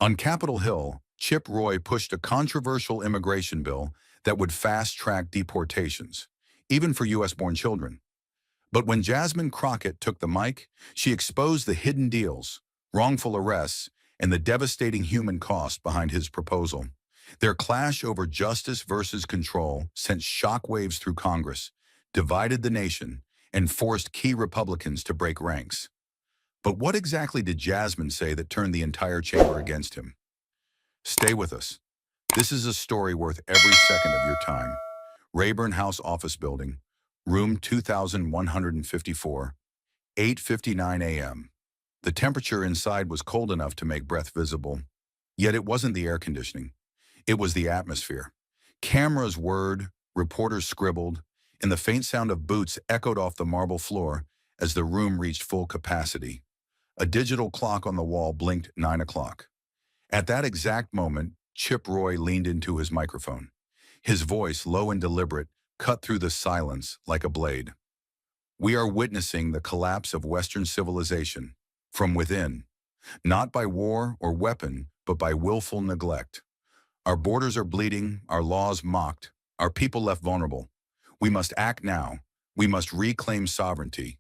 On Capitol Hill, Chip Roy pushed a controversial immigration bill that would fast-track deportations, even for U.S.-born children. But when Jasmine Crockett took the mic, she exposed the hidden deals, wrongful arrests, and the devastating human cost behind his proposal. Their clash over justice versus control sent shockwaves through Congress, divided the nation, and forced key Republicans to break ranks. But what exactly did Jasmine say that turned the entire chamber against him? Stay with us. This is a story worth every second of your time. Rayburn House Office Building, room 2154, 8:59 a.m. The temperature inside was cold enough to make breath visible, yet it wasn't the air conditioning. It was the atmosphere. Cameras whirred, reporters scribbled, and the faint sound of boots echoed off the marble floor as the room reached full capacity. A digital clock on the wall blinked 9 o'clock. At that exact moment, Chip Roy leaned into his microphone. His voice, low and deliberate, cut through the silence like a blade. We are witnessing the collapse of Western civilization from within, not by war or weapon, but by willful neglect. Our borders are bleeding, our laws mocked, our people left vulnerable. We must act now. We must reclaim sovereignty.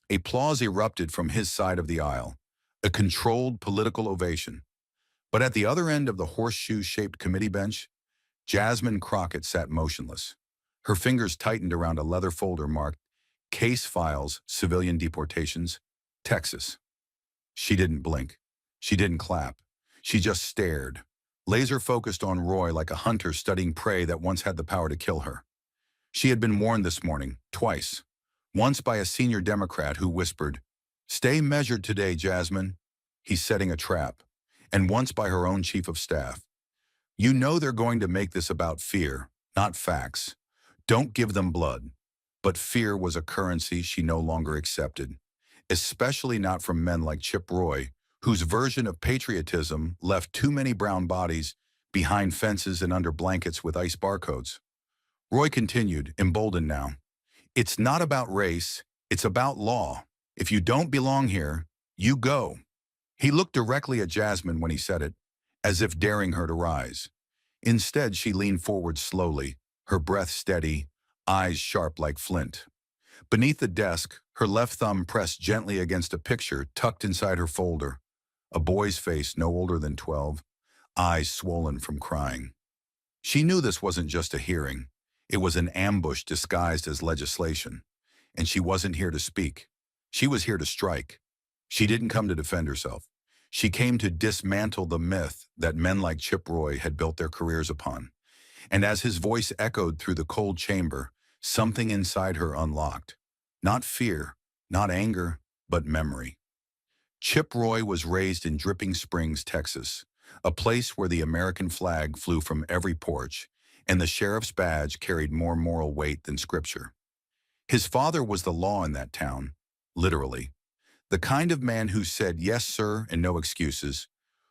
Applause erupted from his side of the aisle, a controlled political ovation. But at the other end of the horseshoe-shaped committee bench, Jasmine Crockett sat motionless. Her fingers tightened around a leather folder marked Case Files, Civilian Deportations, Texas. She didn't blink. She didn't clap. She just stared, laser-focused on Roy like a hunter studying prey that once had the power to kill her. She had been warned this morning, twice. Once by a senior Democrat who whispered, "Stay measured today, Jasmine. He's setting a trap." And once by her own chief of staff. You know they're going to make this about fear, not facts. Don't give them blood. But fear was a currency she no longer accepted, especially not from men like Chip Roy, whose version of patriotism left too many brown bodies behind fences and under blankets with ICE barcodes. Roy continued, emboldened now. It's not about race, it's about law. If you don't belong here, you go. He looked directly at Jasmine when he said it, as if daring her to rise. Instead, she leaned forward slowly, her breath steady, eyes sharp like flint. Beneath the desk, her left thumb pressed gently against a picture tucked inside her folder. A boy's face no older than 12, eyes swollen from crying. She knew this wasn't just a hearing. It was an ambush disguised as legislation. And she wasn't here to speak. She was here to strike. She didn't come to defend herself. She came to dismantle the myth that men like Chip Roy had built their careers upon. And as his voice echoed through the cold chamber, something inside her unlocked. Not fear, not anger, but memory. Chip Roy was raised in Dripping Springs, Texas, a place where the American flag flew from every porch, and the sheriff's badge carried more moral weight than scripture. His father was the law in that town, literally. The kind of man who said yes, sir, and no excuses,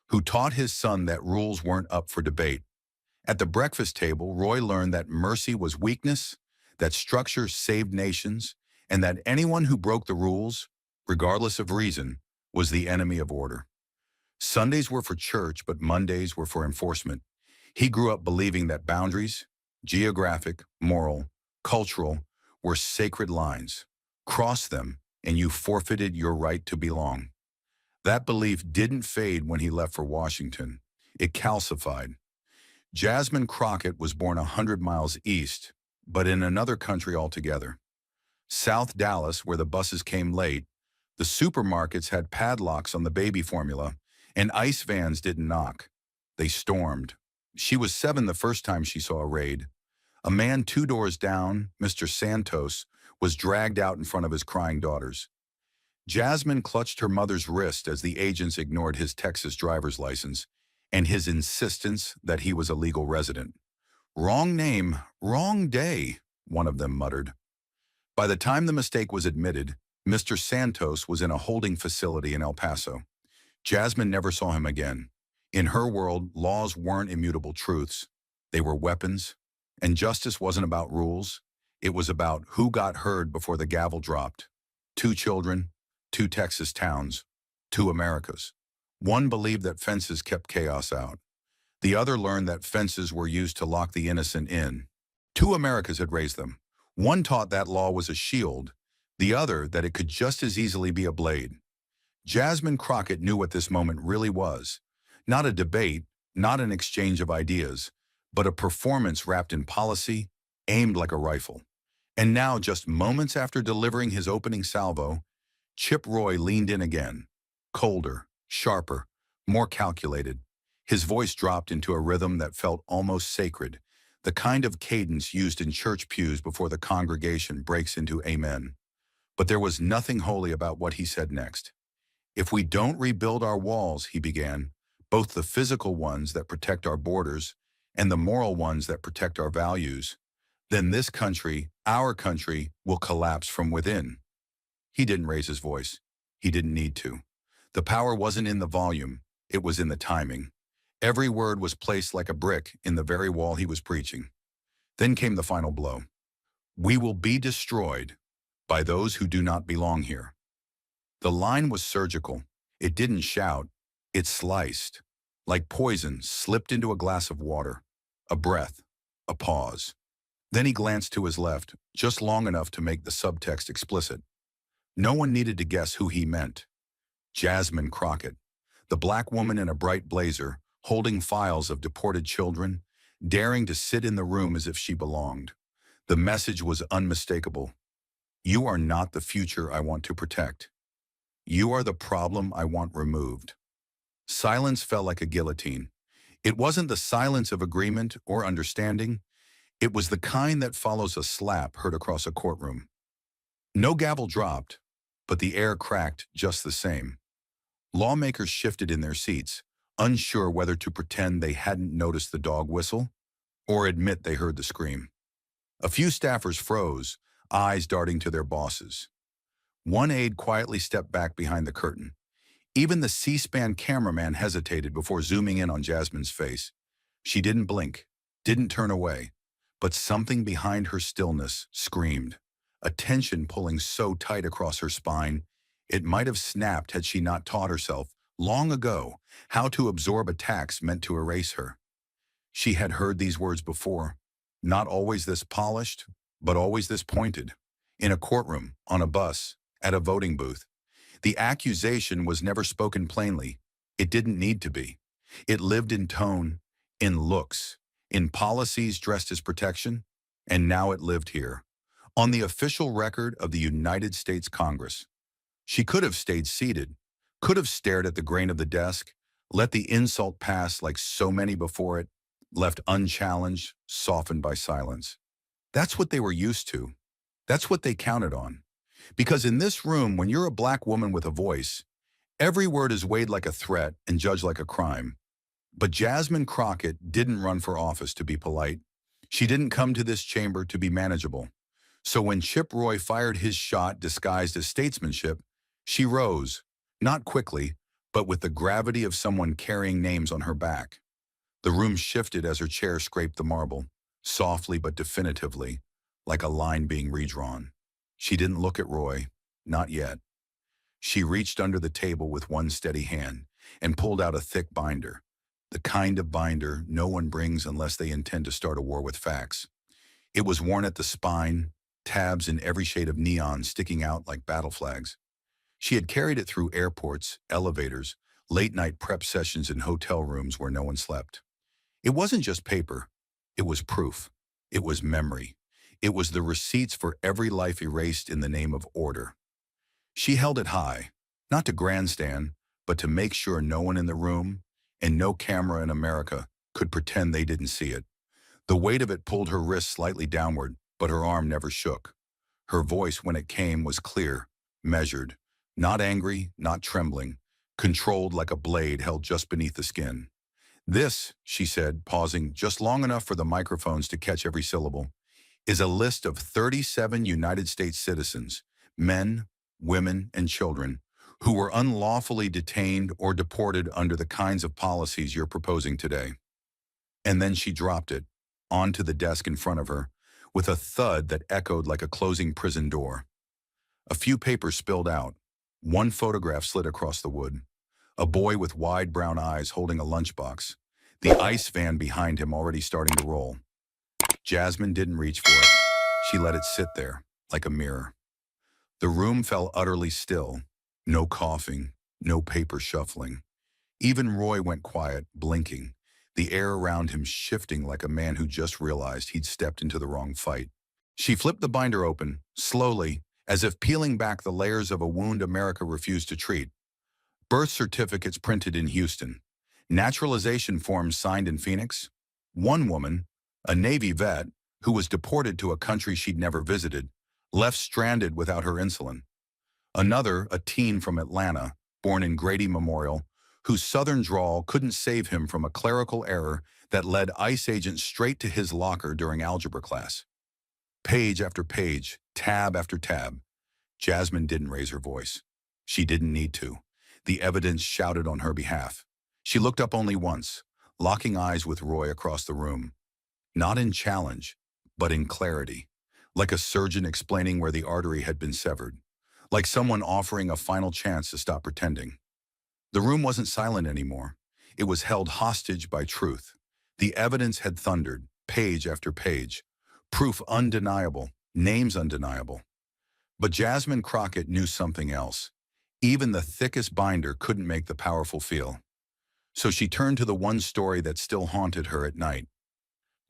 who taught his son that rules weren't up for debate. At the breakfast table, Roy learned that mercy was weakness, that structure saved nations, and that anyone who broke the rules, regardless of reason, was the enemy of order. Sundays were for church, but Mondays were for enforcement. He grew up believing that boundaries, geographic, moral, cultural, were sacred lines. Cross them, and you forfeited your right to belong. That belief didn't fade when he left for Washington. It calcified. Jasmine Crockett was born 100 miles east, but in another country altogether. South Dallas, where the buses came late, the supermarkets had padlocks on the baby formula, and ICE vans didn't knock. They stormed. She was 7 the first time she saw a raid. A man 2 doors down, Mr. Santos, was dragged out in front of his crying daughters. Jasmine clutched her mother's wrist as the agents ignored his Texas driver's license and his insistence that he was a legal resident. Wrong name, wrong day, one of them muttered. By the time the mistake was admitted, Mr. Santos was in a holding facility in El Paso. Jasmine never saw him again. In her world, laws weren't immutable truths. They were weapons, and justice wasn't about rules. It was about who got heard before the gavel dropped. 2 children, 2 Texas towns, 2 Americas. One believed that fences kept chaos out. The other learned that fences were used to lock the innocent in. Two Americas had raised them. One taught that law was a shield, the other that it could just as easily be a blade. Jasmine Crockett knew what this moment really was. Not a debate, not an exchange of ideas, but a performance wrapped in policy, aimed like a rifle. And now, just moments after delivering his opening salvo, Chip Roy leaned in again, colder, sharper, more calculated. His voice dropped into a rhythm that felt almost sacred, the kind of cadence used in church pews before the congregation breaks into amen. But there was nothing holy about what he said next. If we don't rebuild our walls, he began, both the physical ones that protect our borders and the moral ones that protect our values, then this country, our country, will collapse from within. He didn't raise his voice. He didn't need to. The power wasn't in the volume, it was in the timing. Every word was placed like a brick in the very wall he was preaching. Then came the final blow. We will be destroyed by those who do not belong here. The line was surgical. It didn't shout. It sliced. Like poison slipped into a glass of water. A breath. A pause. Then he glanced to his left, just long enough to make the subtext explicit. No one needed to guess who he meant. Jasmine Crockett, the black woman in a bright blazer, holding files of deported children, daring to sit in the room as if she belonged. The message was unmistakable. You are not the future I want to protect. You are the problem I want removed. Silence fell like a guillotine. It wasn't the silence of agreement or understanding. It was the kind that follows a slap heard across a courtroom. No gavel dropped, but the air cracked just the same. Lawmakers shifted in their seats, unsure whether to pretend they hadn't noticed the dog whistle or admit they heard the scream. A few staffers froze, eyes darting to their bosses. One aide quietly stepped back behind the curtain. Even the C-SPAN cameraman hesitated before zooming in on Jasmine's face. She didn't blink, didn't turn away, but something behind her stillness screamed, a tension pulling so tight across her spine, it might have snapped had she not taught herself, long ago, how to absorb attacks meant to erase her. She had heard these words before, not always this polished, but always this pointed. In a courtroom, on a bus, at a voting booth. The accusation was never spoken plainly. It didn't need to be. It lived in tone, in looks, in policies dressed as protection, and now it lived here, on the official record of the United States Congress. She could have stayed seated, could have stared at the grain of the desk, let the insult pass like so many before it, left unchallenged, softened by silence. That's what they were used to. That's what they counted on. Because in this room, when you're a black woman with a voice, every word is weighed like a threat and judged like a crime. But Jasmine Crockett didn't run for office to be polite. She didn't come to this chamber to be manageable. So when Chip Roy fired his shot disguised as statesmanship, she rose, not quickly, but with the gravity of someone carrying names on her back. The room shifted as her chair scraped the marble, softly but definitively, like a line being redrawn. She didn't look at Roy, not yet. She reached under the table with one steady hand and pulled out a thick binder, the kind of binder no one brings unless they intend to start a war with facts. It was worn at the spine, tabs in every shade of neon sticking out like battle flags. She had carried it through airports, elevators, late-night prep sessions in hotel rooms where no one slept. It wasn't just paper. It was proof. It was memory. It was the receipts for every life erased in the name of order. She held it high, not to grandstand, but to make sure no one in the room and no camera in America could pretend they didn't see it. The weight of it pulled her wrist slightly downward, but her arm never shook. Her voice, when it came, was clear, measured, not angry, not trembling, controlled like a blade held just beneath the skin. This, she said, pausing just long enough for the microphones to catch every syllable, is a list of 37 United States citizens, men, women, and children, who were unlawfully detained or deported under the kinds of policies you're proposing today. And then she dropped it onto the desk in front of her with a thud that echoed like a closing prison door. A few papers spilled out. One photograph slid across the wood. A boy with wide brown eyes holding a lunchbox. The ice van behind him already starting to roll. Jasmine didn't reach for it. She let it sit there, like a mirror. The room fell utterly still. No coughing, no paper shuffling. Even Roy went quiet, blinking, the air around him shifting like a man who just realized he'd stepped into the wrong fight. She flipped the binder open, slowly, as if peeling back the layers of a wound America refused to treat. Birth certificates printed in Houston. Naturalization forms signed in Phoenix. One woman, a Navy vet, who was deported to a country she'd never visited, left stranded without her insulin. Another, a teen from Atlanta, born in Grady Memorial, whose southern drawl couldn't save him from a clerical error that led ICE agents straight to his locker during algebra class. Page after page, tab after tab. Jasmine didn't raise her voice. She didn't need to. The evidence shouted on her behalf. She looked up only once, locking eyes with Roy across the room. Not in challenge, but in clarity. Like a surgeon explaining where the artery had been severed. Like someone offering a final chance to stop pretending. The room wasn't silent anymore. It was held hostage by truth. The evidence had thundered, page after page. Proof undeniable, names undeniable. But Jasmine Crockett knew something else. Even the thickest binder couldn't make the powerful feel. So she turned to the one story that still haunted her at night.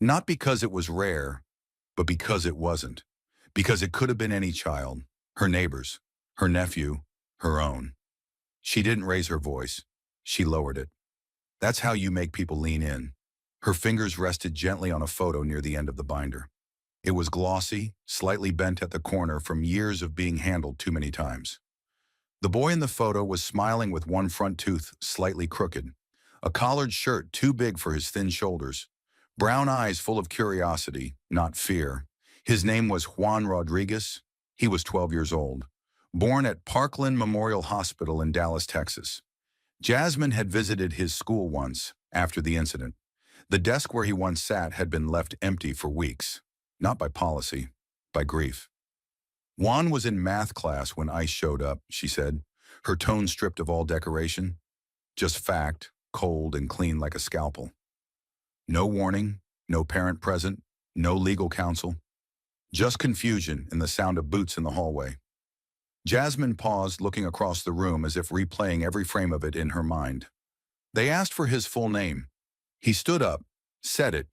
Not because it was rare, but because it wasn't. Because it could have been any child, her neighbor's, her nephew, her own. She didn't raise her voice. She lowered it. That's how you make people lean in. Her fingers rested gently on a photo near the end of the binder. It was glossy, slightly bent at the corner from years of being handled too many times. The boy in the photo was smiling with one front tooth slightly crooked, a collared shirt too big for his thin shoulders, brown eyes full of curiosity, not fear. His name was Juan Rodriguez. He was 12 years old, born at Parkland Memorial Hospital in Dallas, Texas. Jasmine had visited his school once after the incident. The desk where he once sat had been left empty for weeks, not by policy, by grief. Juan was in math class when ICE showed up, she said, her tone stripped of all decoration. Just fact, cold and clean like a scalpel. No warning, no parent present, no legal counsel. Just confusion and the sound of boots in the hallway. Jasmine paused, looking across the room as if replaying every frame of it in her mind. They asked for his full name. He stood up, said it,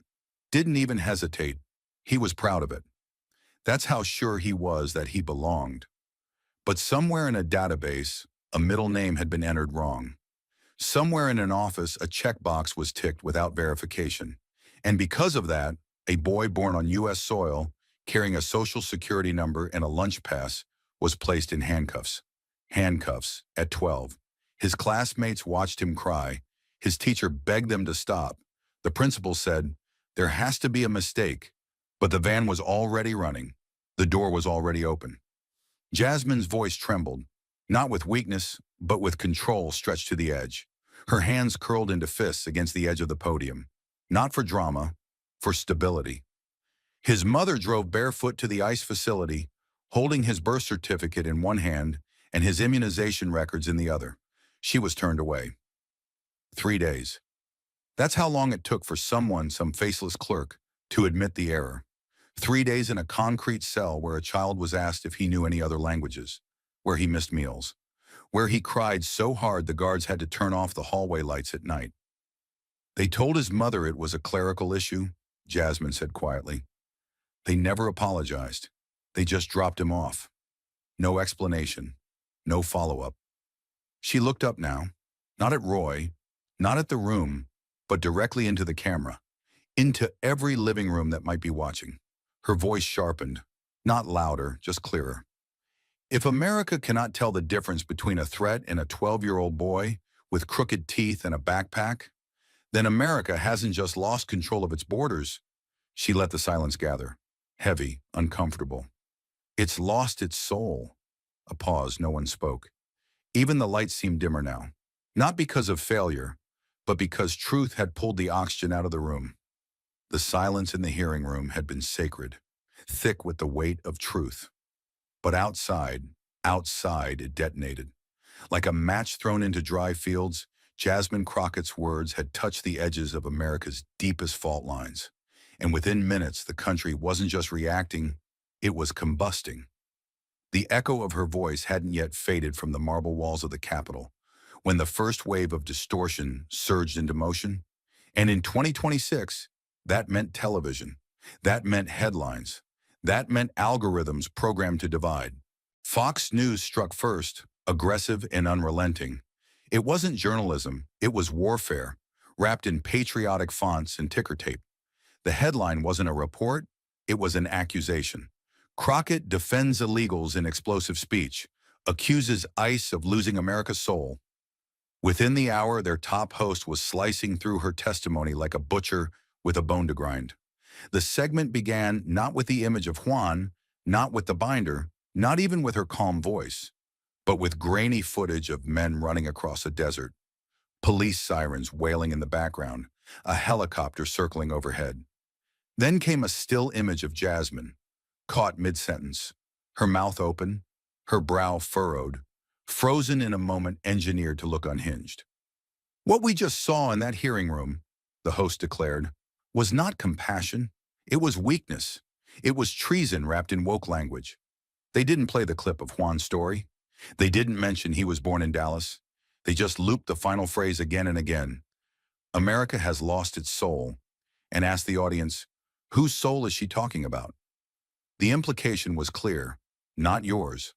didn't even hesitate. He was proud of it. That's how sure he was that he belonged. But somewhere in a database, a middle name had been entered wrong. Somewhere in an office, a checkbox was ticked without verification. And because of that, a boy born on U.S. soil, carrying a social security number and a lunch pass, was placed in handcuffs. Handcuffs at 12. His classmates watched him cry. His teacher begged them to stop. The principal said, "There has to be a mistake." But the van was already running. The door was already open. Jasmine's voice trembled, not with weakness, but with control stretched to the edge. Her hands curled into fists against the edge of the podium. Not for drama, for stability. His mother drove barefoot to the ICE facility, holding his birth certificate in one hand and his immunization records in the other. She was turned away. 3 days. That's how long it took for someone, some faceless clerk, to admit the error. 3 days in a concrete cell where a child was asked if he knew any other languages, where he missed meals, where he cried so hard the guards had to turn off the hallway lights at night. They told his mother it was a clerical issue, Jasmine said quietly. They never apologized. They just dropped him off. No explanation, no follow-up. She looked up now, not at Roy, not at the room, but directly into the camera, into every living room that might be watching. Her voice sharpened, not louder, just clearer. If America cannot tell the difference between a threat and a 12-year-old boy with crooked teeth and a backpack, then America hasn't just lost control of its borders. She let the silence gather, heavy, uncomfortable. It's lost its soul. A pause, no one spoke. Even the lights seemed dimmer now, not because of failure, but because truth had pulled the oxygen out of the room. The silence in the hearing room had been sacred, thick with the weight of truth. But outside it detonated. Like a match thrown into dry fields, Jasmine Crockett's words had touched the edges of America's deepest fault lines. And within minutes, the country wasn't just reacting, it was combusting. The echo of her voice hadn't yet faded from the marble walls of the Capitol when the first wave of distortion surged into motion. And in 2026, that meant television. That meant headlines. That meant algorithms programmed to divide. Fox News struck first, aggressive and unrelenting. It wasn't journalism, it was warfare, wrapped in patriotic fonts and ticker tape. The headline wasn't a report, it was an accusation. Crockett defends illegals in explosive speech, accuses ICE of losing America's soul. Within the hour, their top host was slicing through her testimony like a butcher with a bone to grind. The segment began not with the image of Juan, not with the binder, not even with her calm voice, but with grainy footage of men running across a desert, police sirens wailing in the background, a helicopter circling overhead. Then came a still image of Jasmine, caught mid-sentence, her mouth open, her brow furrowed, frozen in a moment engineered to look unhinged. What we just saw in that hearing room, the host declared, was not compassion, it was weakness. It was treason wrapped in woke language. They didn't play the clip of Juan's story. They didn't mention he was born in Dallas. They just looped the final phrase again and again. America has lost its soul, and asked the audience, whose soul is she talking about? The implication was clear, not yours.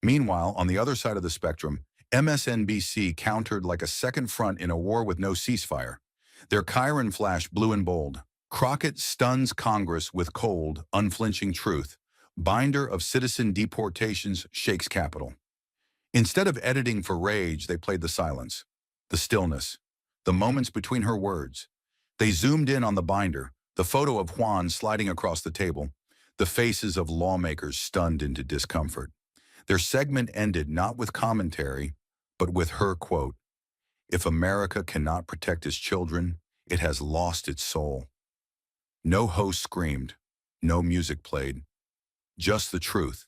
Meanwhile, on the other side of the spectrum, MSNBC countered like a second front in a war with no ceasefire. Their Chiron flash blue and bold. Crockett stuns Congress with cold, unflinching truth. Binder of citizen deportations shakes Capitol. Instead of editing for rage, they played the silence, the stillness, the moments between her words. They zoomed in on the binder, the photo of Juan sliding across the table, the faces of lawmakers stunned into discomfort. Their segment ended not with commentary, but with her quote, "If America cannot protect its children, it has lost its soul." No host screamed, no music played, just the truth,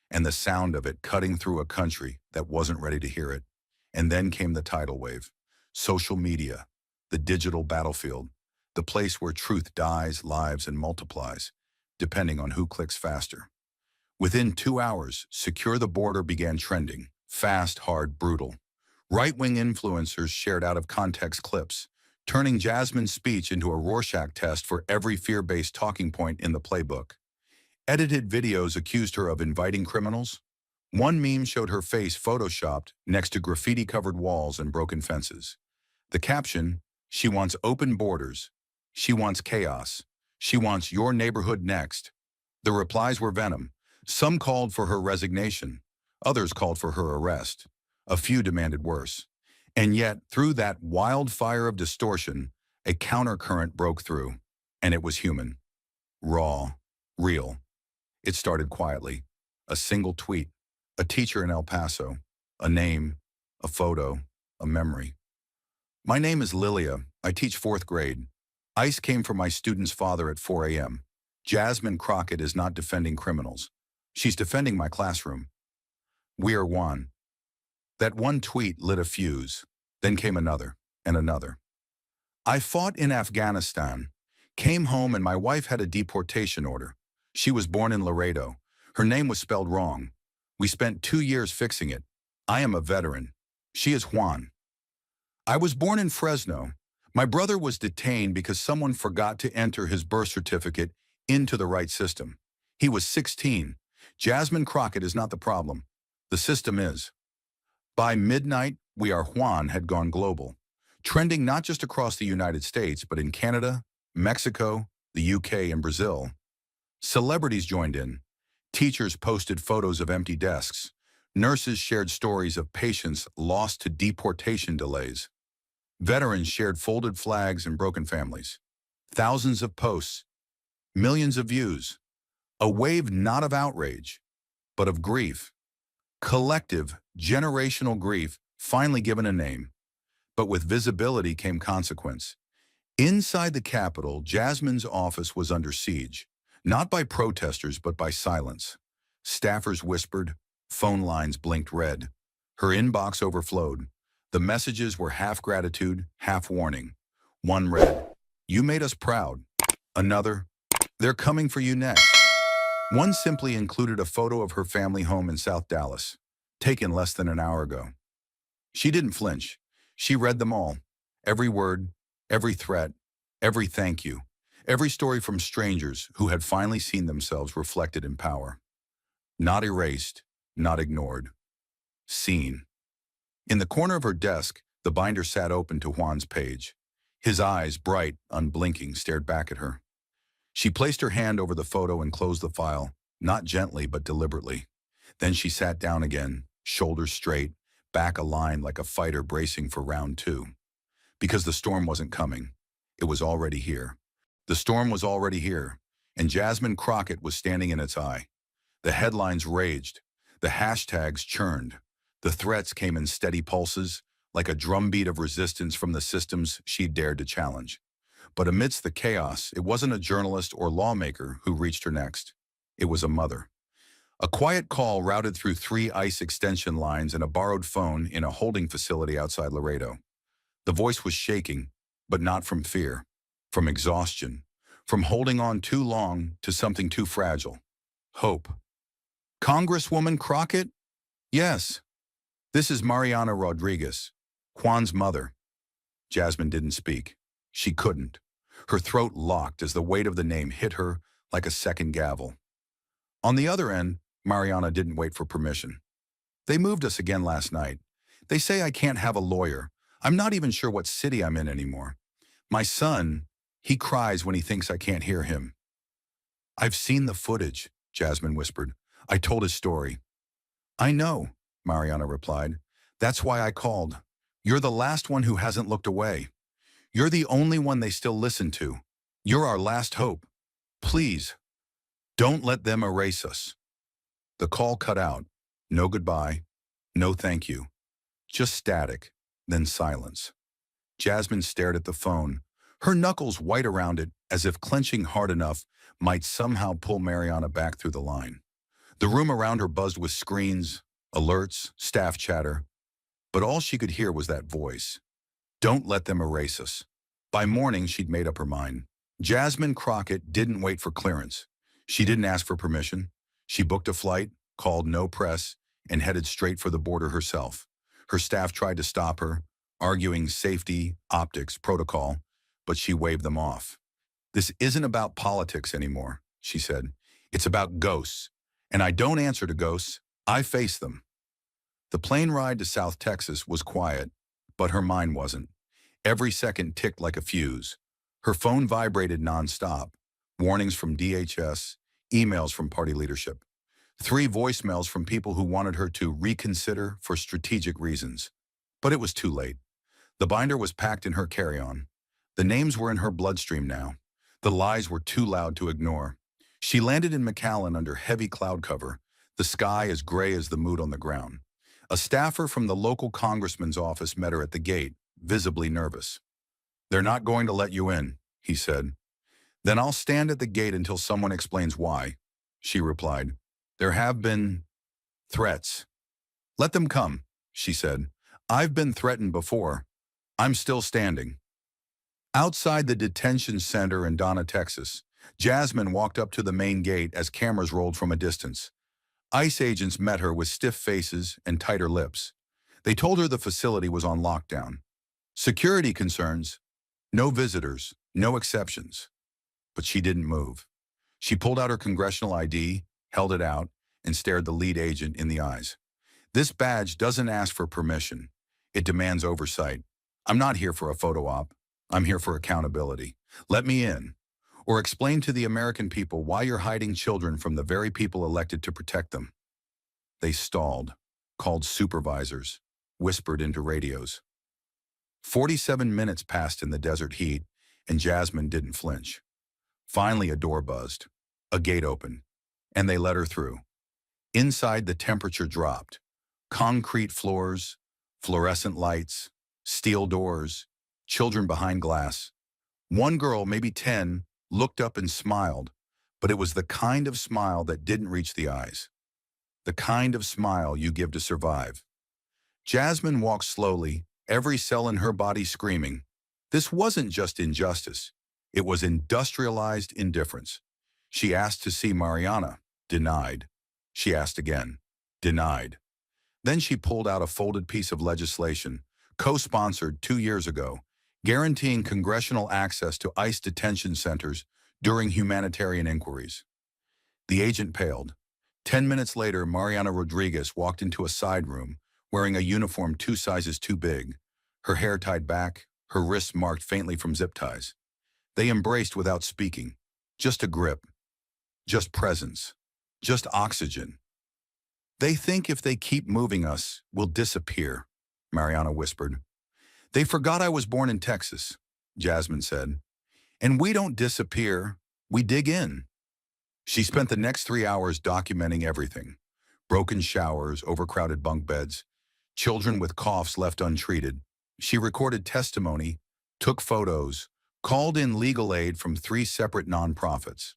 and the sound of it cutting through a country that wasn't ready to hear it. And then came the tidal wave. Social media, the digital battlefield, the place where truth dies, lives, and multiplies, depending on who clicks faster. Within 2 hours, Secure the Border began trending, fast, hard, brutal. Right-wing influencers shared out-of-context clips, turning Jasmine's speech into a Rorschach test for every fear-based talking point in the playbook. Edited videos accused her of inviting criminals. One meme showed her face photoshopped next to graffiti-covered walls and broken fences. The caption, "She wants open borders. She wants chaos. She wants your neighborhood next." The replies were venom. Some called for her resignation. Others called for her arrest. A few demanded worse. And yet, through that wildfire of distortion, a countercurrent broke through, and it was human. Raw. Real. It started quietly. A single tweet. A teacher in El Paso. A name. A photo. A memory. "My name is Lilia. I teach 4th grade. ICE came for my student's father at 4 a.m. Jasmine Crockett is not defending criminals. She's defending my classroom. We are one." That one tweet lit a fuse. Then came another, and another. "I fought in Afghanistan. Came home and my wife had a deportation order. She was born in Laredo. Her name was spelled wrong. We spent 2 years fixing it. I am a veteran. She is Juan. I was born in Fresno. My brother was detained because someone forgot to enter his birth certificate into the right system. He was 16. Jasmine Crockett is not the problem. The system is." By midnight, We Are Juan had gone global, trending not just across the United States, but in Canada, Mexico, the UK, and Brazil. Celebrities joined in. Teachers posted photos of empty desks. Nurses shared stories of patients lost to deportation delays. Veterans shared folded flags and broken families. Thousands of posts, millions of views. A wave not of outrage, but of grief. Collective, generational grief finally given a name. But with visibility came consequence. Inside the Capitol, Jasmine's office was under siege, not by protesters but by silence. Staffers whispered, phone lines blinked red. Her inbox overflowed. The messages were half gratitude, half warning. One read, "You made us proud." Another, "They're coming for you next." One simply included a photo of her family home in South Dallas, taken less than an hour ago. She didn't flinch. She read them all. Every word, every threat, every thank you. Every story from strangers who had finally seen themselves reflected in power. Not erased, not ignored. Seen. In the corner of her desk, the binder sat open to Juan's page. His eyes, bright, unblinking, stared back at her. She placed her hand over the photo and closed the file, not gently but deliberately. Then she sat down again, shoulders straight, back aligned like a fighter bracing for round two. Because the storm wasn't coming. It was already here. The storm was already here, and Jasmine Crockett was standing in its eye. The headlines raged. The hashtags churned. The threats came in steady pulses, like a drumbeat of resistance from the systems she dared to challenge. But amidst the chaos, it wasn't a journalist or lawmaker who reached her next. It was a mother. A quiet call routed through 3 ICE extension lines and a borrowed phone in a holding facility outside Laredo. The voice was shaking, but not from fear, from exhaustion, from holding on too long to something too fragile. Hope. "Congresswoman Crockett?" "Yes. This is Mariana Rodriguez, Juan's mother." Jasmine didn't speak. She couldn't. Her throat locked as the weight of the name hit her like a second gavel. On the other end, Mariana didn't wait for permission. "They moved us again last night. They say I can't have a lawyer. I'm not even sure what city I'm in anymore. My son, he cries when he thinks I can't hear him." "I've seen the footage," Jasmine whispered. "I told his story." "I know," Mariana replied. "That's why I called. You're the last one who hasn't looked away. You're the only one they still listen to. You're our last hope. Please, don't let them erase us." The call cut out. No goodbye. No thank you. Just static, then silence. Jasmine stared at the phone, her knuckles white around it as if clenching hard enough might somehow pull Mariana back through the line. The room around her buzzed with screens, alerts, staff chatter, but all she could hear was that voice. Don't let them erase us. By morning, she'd made up her mind. Jasmine Crockett didn't wait for clearance. She didn't ask for permission. She booked a flight, called no press, and headed straight for the border herself. Her staff tried to stop her, arguing safety, optics, protocol, but she waved them off. "This isn't about politics anymore," she said. "It's about ghosts. And I don't answer to ghosts. I face them." The plane ride to South Texas was quiet, but her mind wasn't. Every second ticked like a fuse. Her phone vibrated nonstop. Warnings from DHS, emails from party leadership. 3 voicemails from people who wanted her to reconsider for strategic reasons. But it was too late. The binder was packed in her carry-on. The names were in her bloodstream now. The lies were too loud to ignore. She landed in McAllen under heavy cloud cover, the sky as gray as the mood on the ground. A staffer from the local congressman's office met her at the gate, visibly nervous. "They're not going to let you in," he said. "Then I'll stand at the gate until someone explains why," she replied. "There have been threats." "Let them come," she said. "I've been threatened before. I'm still standing." Outside the detention center in Donna, Texas, Jasmine walked up to the main gate as cameras rolled from a distance. ICE agents met her with stiff faces and tighter lips. They told her the facility was on lockdown. Security concerns, no visitors, no exceptions. But she didn't move. She pulled out her congressional ID, held it out, and stared the lead agent in the eyes. "This badge doesn't ask for permission. It demands oversight. I'm not here for a photo op. I'm here for accountability. Let me in. Or explain to the American people why you're hiding children from the very people elected to protect them." They stalled, called supervisors, whispered into radios. 47 minutes passed in the desert heat, and Jasmine didn't flinch. Finally, a door buzzed. A gate opened, and they let her through. Inside, the temperature dropped. Concrete floors, fluorescent lights, steel doors, children behind glass. One girl, maybe 10, looked up and smiled, but it was the kind of smile that didn't reach the eyes. The kind of smile you give to survive. Jasmine walked slowly, every cell in her body screaming. This wasn't just injustice. It was industrialized indifference. She asked to see Mariana. Denied. She asked again. Denied. Then she pulled out a folded piece of legislation, co-sponsored 2 years ago, guaranteeing congressional access to ICE detention centers during humanitarian inquiries. The agent paled. 10 minutes later, Mariana Rodriguez walked into a side room, wearing a uniform 2 sizes too big, her hair tied back, her wrists marked faintly from zip ties. They embraced without speaking. Just a grip. Just presence. Just oxygen. They think if they keep moving us, we'll disappear, Mariana whispered. They forgot I was born in Texas, Jasmine said. And we don't disappear, we dig in. She spent the next 3 hours documenting everything. Broken showers, overcrowded bunk beds, children with coughs left untreated. She recorded testimony, took photos, called in legal aid from 3 separate nonprofits.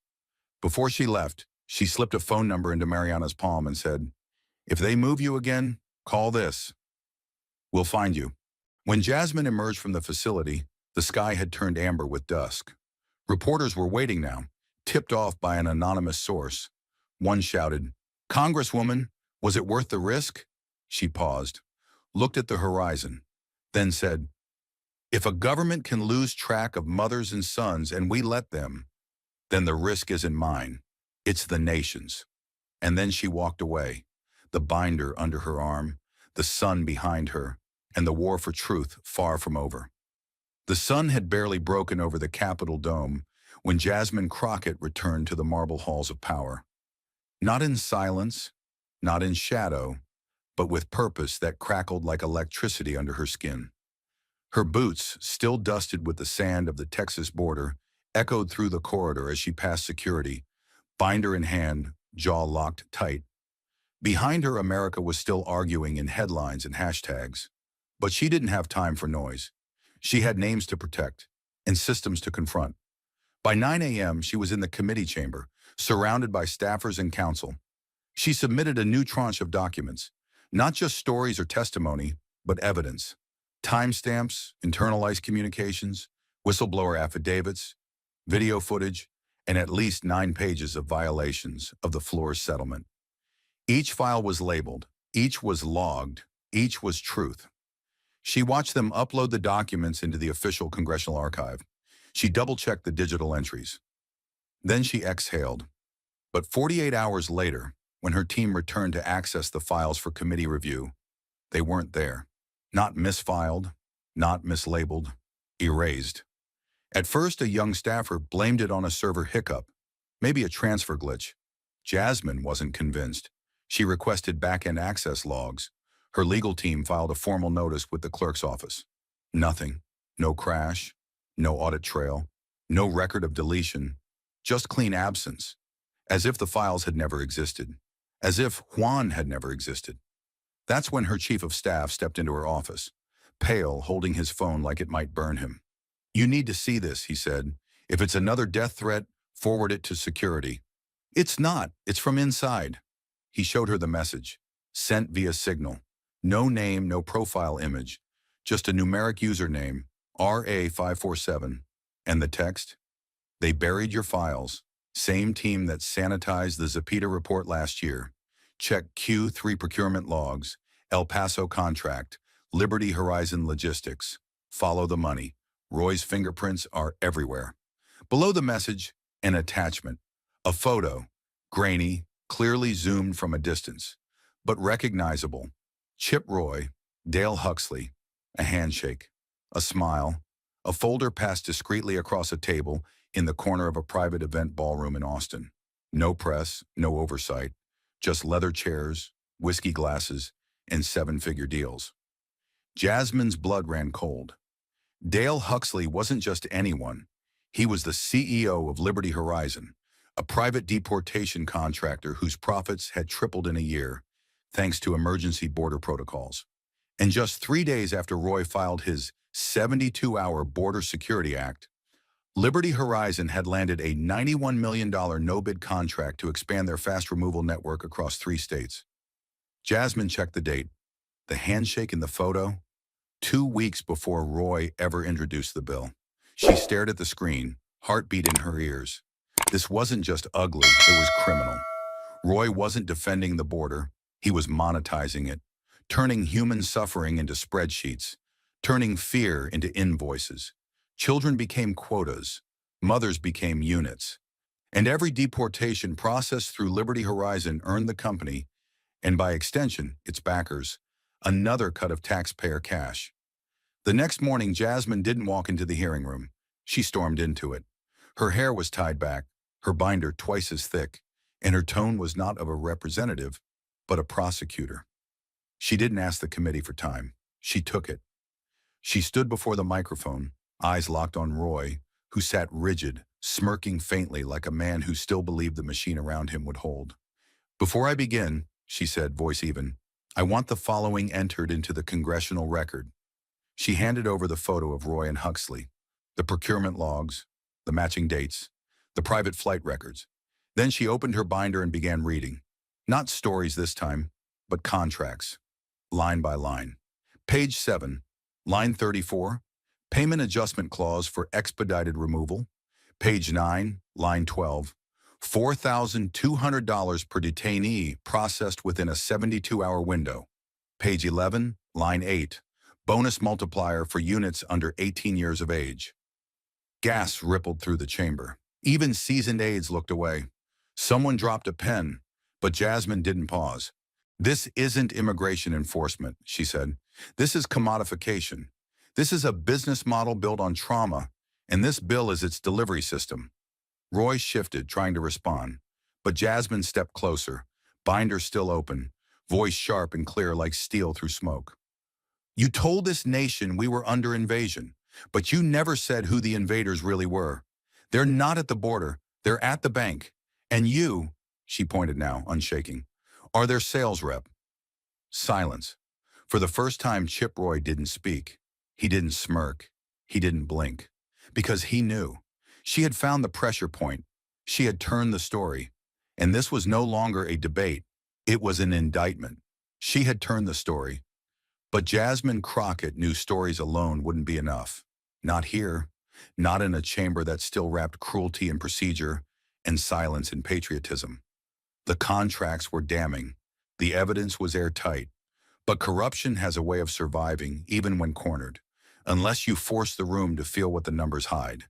Before she left, she slipped a phone number into Mariana's palm and said, "If they move you again, call this. We'll find you." When Jasmine emerged from the facility, the sky had turned amber with dusk. Reporters were waiting now, tipped off by an anonymous source. One shouted, "Congresswoman, was it worth the risk?" She paused, looked at the horizon, then said, "If a government can lose track of mothers and sons and we let them, then the risk isn't mine, it's the nation's." And then she walked away, the binder under her arm, the sun behind her, and the war for truth far from over. The sun had barely broken over the Capitol dome when Jasmine Crockett returned to the marble halls of power. Not in silence, not in shadow, but with purpose that crackled like electricity under her skin. Her boots, still dusted with the sand of the Texas border, echoed through the corridor as she passed security, binder in hand, jaw locked tight. Behind her, America was still arguing in headlines and hashtags. But she didn't have time for noise. She had names to protect and systems to confront. By 9 a.m., she was in the committee chamber, surrounded by staffers and counsel. She submitted a new tranche of documents, not just stories or testimony, but evidence. Timestamps, internalized communications, whistleblower affidavits, video footage, and at least 9 pages of violations of the floor's settlement. Each file was labeled, each was logged, each was truth. She watched them upload the documents into the official congressional archive. She double-checked the digital entries. Then she exhaled. But 48 hours later, when her team returned to access the files for committee review, they weren't there. Not misfiled, not mislabeled, erased. At first, a young staffer blamed it on a server hiccup, maybe a transfer glitch. Jasmine wasn't convinced. She requested back-end access logs. Her legal team filed a formal notice with the clerk's office. Nothing. No crash, no audit trail, no record of deletion, just clean absence, as if the files had never existed, as if Juan had never existed. That's when her chief of staff stepped into her office, pale, holding his phone like it might burn him. "You need to see this," he said. "If it's another death threat, forward it to security." "It's not. It's from inside." He showed her the message, sent via Signal. No name, no profile image, just a numeric username, RA547, and the text, "They buried your files. Same team that sanitized the Zepeda report last year. Check Q3 procurement logs, El Paso contract, Liberty Horizon logistics. Follow the money. Roy's fingerprints are everywhere." Below the message, an attachment, a photo, grainy, clearly zoomed from a distance, but recognizable. Chip Roy, Dale Huxley, a handshake, a smile, a folder passed discreetly across a table in the corner of a private event ballroom in Austin. No press, no oversight, just leather chairs, whiskey glasses, and 7-figure deals. Jasmine's blood ran cold. Dale Huxley wasn't just anyone. He was the CEO of Liberty Horizon, a private deportation contractor whose profits had tripled in a year, thanks to emergency border protocols. And just 3 days after Roy filed his 72-hour Border Security Act, Liberty Horizon had landed a $91 million no-bid contract to expand their fast removal network across 3 states. Jasmine checked the date, The handshake in the photo, 2 weeks before Roy ever introduced the bill. She stared at the screen, heartbeat in her ears. This wasn't just ugly, it was criminal. Roy wasn't defending the border, he was monetizing it, turning human suffering into spreadsheets, turning fear into invoices. Children became quotas, mothers became units, and every deportation processed through Liberty Horizon earned the company, and by extension, its backers, another cut of taxpayer cash. The next morning, Jasmine didn't walk into the hearing room. She stormed into it. Her hair was tied back, her binder twice as thick, and her tone was not of a representative, but a prosecutor. She didn't ask the committee for time. She took it. She stood before the microphone, eyes locked on Roy, who sat rigid, smirking faintly like a man who still believed the machine around him would hold. "Before I begin," she said, voice even, "I want the following entered into the congressional record." She handed over the photo of Roy and Huxley, the procurement logs, the matching dates, the private flight records. Then she opened her binder and began reading. Not stories this time, but contracts, line by line. Page 7, line 34, payment adjustment clause for expedited removal. Page 9, line 12, $4,200 per detainee processed within a 72-hour window. Page 11, line 8, bonus multiplier for units under 18 years of age. Gas rippled through the chamber. Even seasoned aides looked away. Someone dropped a pen, but Jasmine didn't pause. "This isn't immigration enforcement," she said. "This is commodification. This is a business model built on trauma, and this bill is its delivery system." Roy shifted, trying to respond, but Jasmine stepped closer, binder still open, voice sharp and clear like steel through smoke. "You told this nation we were under invasion, but you never said who the invaders really were. They're not at the border, they're at the bank. And you," she pointed now, unshaking, "are their sales rep." Silence. For the first time, Chip Roy didn't speak. He didn't smirk. He didn't blink. Because he knew. She had found the pressure point. She had turned the story. And this was no longer a debate. It was an indictment. She had turned the story. But Jasmine Crockett knew stories alone wouldn't be enough. Not here. Not in a chamber that still wrapped cruelty in procedure and silence in patriotism. The contracts were damning. The evidence was airtight. But corruption has a way of surviving even when cornered, unless you force the room to feel what the numbers hide.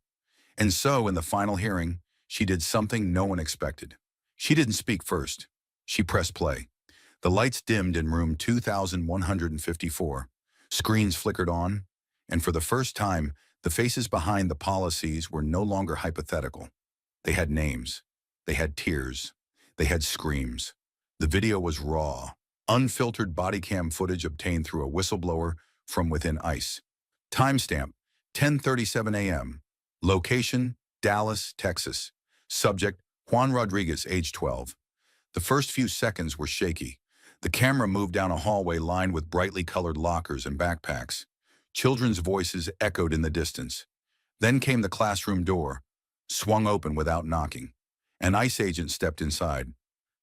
And so, in the final hearing, she did something no one expected. She didn't speak first. She pressed play. The lights dimmed in room 2154. Screens flickered on, and for the first time, the faces behind the policies were no longer hypothetical. They had names. They had tears. They had screams. The video was raw, unfiltered body cam footage obtained through a whistleblower from within ICE. Timestamp, 10:37 a.m. Location, Dallas, Texas. Subject, Juan Rodriguez, age 12. The first few seconds were shaky. The camera moved down a hallway lined with brightly colored lockers and backpacks. Children's voices echoed in the distance. Then came the classroom door, swung open without knocking. An ICE agent stepped inside.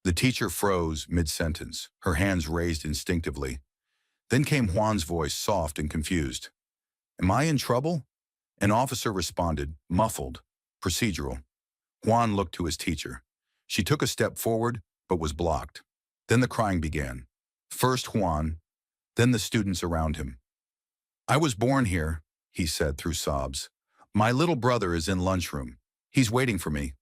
The teacher froze mid-sentence, her hands raised instinctively. Then came Juan's voice, soft and confused. "Am I in trouble?" An officer responded, muffled, procedural. Juan looked to his teacher. She took a step forward, but was blocked. Then the crying began. First Juan, then the students around him. "I was born here," he said through sobs. "My little brother is in lunchroom. He's waiting for me."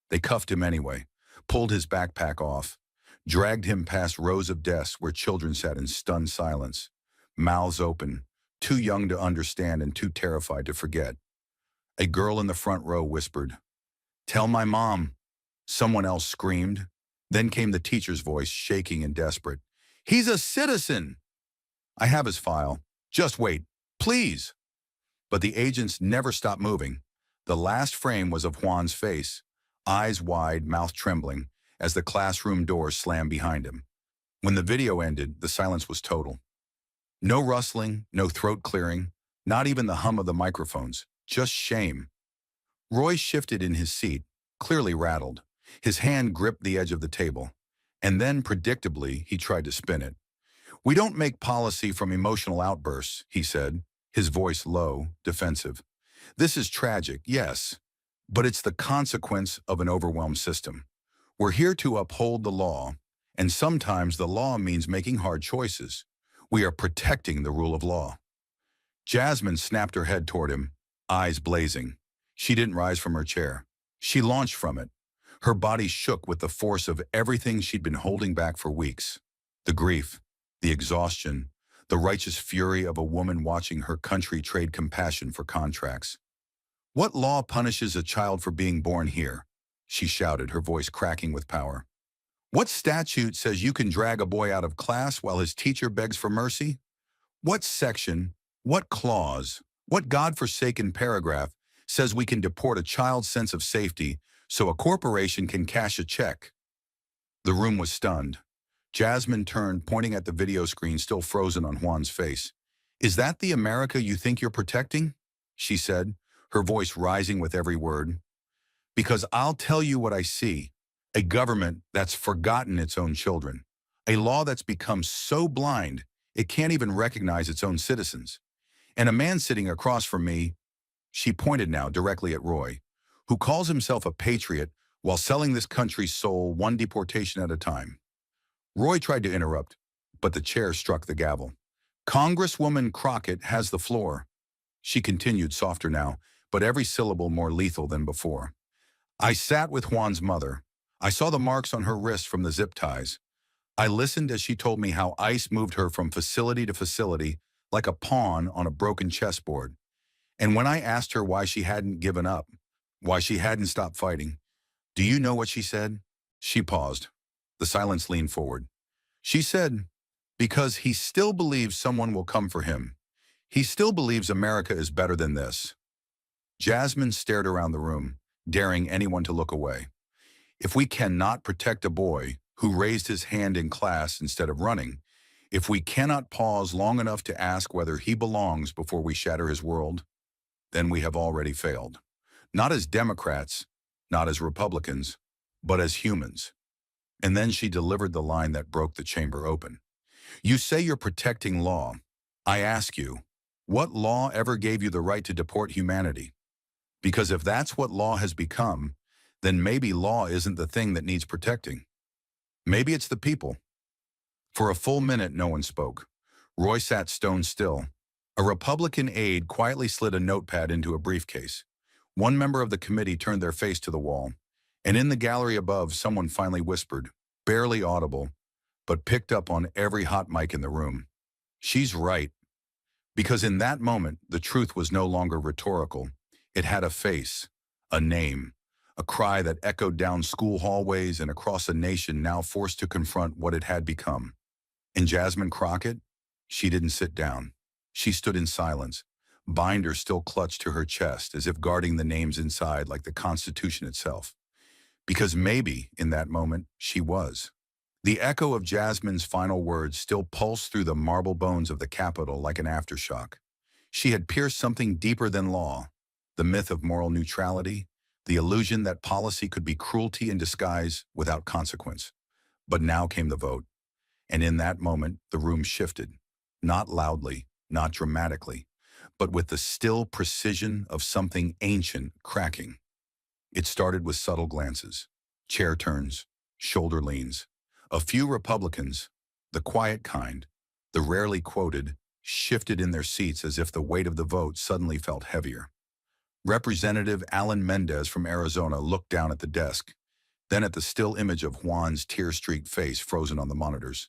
They cuffed him anyway, pulled his backpack off, dragged him past rows of desks where children sat in stunned silence, mouths open, too young to understand and too terrified to forget. A girl in the front row whispered, "Tell my mom." Someone else screamed. Then came the teacher's voice, shaking and desperate. "He's a citizen!" "I have his file. Just wait, please." But the agents never stopped moving. The last frame was of Juan's face, eyes wide, mouth trembling, as the classroom door slammed behind him. When the video ended, the silence was total. No rustling, no throat clearing, not even the hum of the microphones, just shame. Roy shifted in his seat, clearly rattled. His hand gripped the edge of the table, and then, predictably, he tried to spin it. We don't make policy from emotional outbursts, he said, his voice low, defensive. This is tragic, yes, but it's the consequence of an overwhelmed system. We're here to uphold the law, and sometimes the law means making hard choices. We are protecting the rule of law. Jasmine snapped her head toward him, eyes blazing. She didn't rise from her chair. She launched from it. Her body shook with the force of everything she'd been holding back for weeks. The grief, the exhaustion, the righteous fury of a woman watching her country trade compassion for contracts. What law punishes a child for being born here? She shouted, her voice cracking with power. What statute says you can drag a boy out of class while his teacher begs for mercy? What section, what clause, what godforsaken paragraph says we can deport a child's sense of safety so a corporation can cash a check? The room was stunned. Jasmine turned, pointing at the video screen still frozen on Juan's face. Is that the America you think you're protecting? She said, her voice rising with every word. Because I'll tell you what I see. A government that's forgotten its own children. A law that's become so blind it can't even recognize its own citizens. And a man sitting across from me, she pointed now directly at Roy, who calls himself a patriot while selling this country's soul one deportation at a time. Roy tried to interrupt, but the chair struck the gavel. Congresswoman Crockett has the floor. She continued, softer now, but every syllable more lethal than before. I sat with Juan's mother. I saw the marks on her wrist from the zip ties. I listened as she told me how ICE moved her from facility to facility like a pawn on a broken chessboard. And when I asked her why she hadn't given up, why she hadn't stopped fighting, do you know what she said? She paused. The silence leaned forward. She said, because he still believes someone will come for him. He still believes America is better than this. Jasmine stared around the room, daring anyone to look away. If we cannot protect a boy who raised his hand in class instead of running, if we cannot pause long enough to ask whether he belongs before we shatter his world, then we have already failed. Not as Democrats, not as Republicans, but as humans. And then she delivered the line that broke the chamber open. You say you're protecting law. I ask you, what law ever gave you the right to deport humanity? Because if that's what law has become, then maybe law isn't the thing that needs protecting. Maybe it's the people. For a full minute, no one spoke. Roy sat stone still. A Republican aide quietly slid a notepad into a briefcase. One member of the committee turned their face to the wall, and in the gallery above, someone finally whispered, barely audible, but picked up on every hot mic in the room. She's right. Because in that moment, the truth was no longer rhetorical. It had a face, a name, a cry that echoed down school hallways and across a nation now forced to confront what it had become. And Jasmine Crockett? She didn't sit down. She stood in silence, binder still clutched to her chest as if guarding the names inside like the Constitution itself. Because maybe, in that moment, she was. The echo of Jasmine's final words still pulsed through the marble bones of the Capitol like an aftershock. She had pierced something deeper than law, the myth of moral neutrality, the illusion that policy could be cruelty in disguise without consequence. But now came the vote, and in that moment, the room shifted, not loudly, not dramatically, but with the still precision of something ancient cracking. It started with subtle glances, chair turns, shoulder leans. A few Republicans, the quiet kind, the rarely quoted, shifted in their seats as if the weight of the vote suddenly felt heavier. Representative Alan Mendez from Arizona looked down at the desk, then at the still image of Juan's tear-streaked face frozen on the monitors.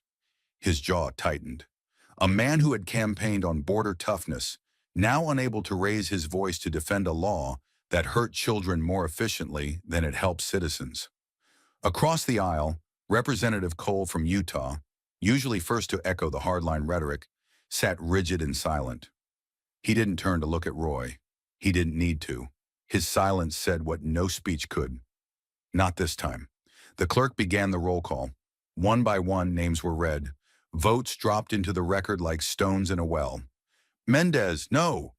His jaw tightened. A man who had campaigned on border toughness, now unable to raise his voice to defend a law that hurt children more efficiently than it helped citizens. Across the aisle, Representative Cole from Utah, usually first to echo the hardline rhetoric, sat rigid and silent. He didn't turn to look at Roy. He didn't need to. His silence said what no speech could. Not this time. The clerk began the roll call. One by one, names were read. Votes dropped into the record like stones in a well. Mendez, no.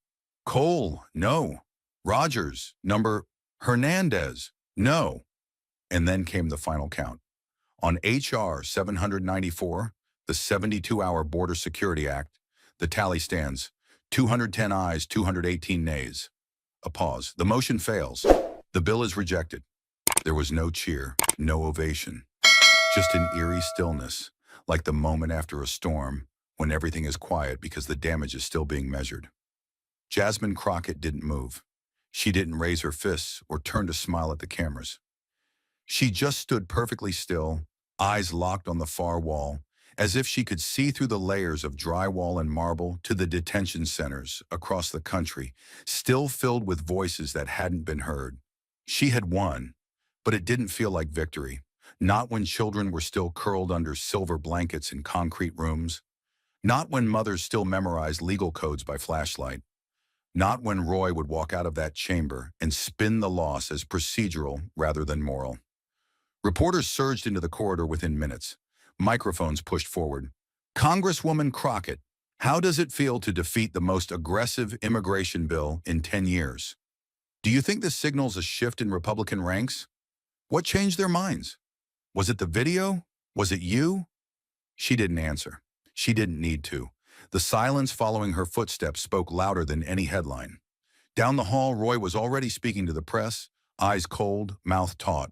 Cole, no. Rogers, number. Hernandez, no. And then came the final count. On H.R. 794, the 72-hour Border Security Act. The tally stands: 210 ayes, 218 nays. A pause. The motion fails. The bill is rejected. There was no cheer, no ovation, just an eerie stillness, like the moment after a storm when everything is quiet because the damage is still being measured. Jasmine Crockett didn't move. She didn't raise her fists or turn to smile at the cameras. She just stood perfectly still, eyes locked on the far wall, as if she could see through the layers of drywall and marble to the detention centers across the country, still filled with voices that hadn't been heard. She had won, but it didn't feel like victory. Not when children were still curled under silver blankets in concrete rooms. Not when mothers still memorized legal codes by flashlight. Not when Roy would walk out of that chamber and spin the loss as procedural rather than moral. Reporters surged into the corridor within minutes. Microphones pushed forward. Congresswoman Crockett, how does it feel to defeat the most aggressive immigration bill in 10 years? Do you think this signals a shift in Republican ranks? What changed their minds? Was it the video? Was it you? She didn't answer. She didn't need to. The silence following her footsteps spoke louder than any headline. Down the hall, Roy was already speaking to the press, eyes cold, mouth taut.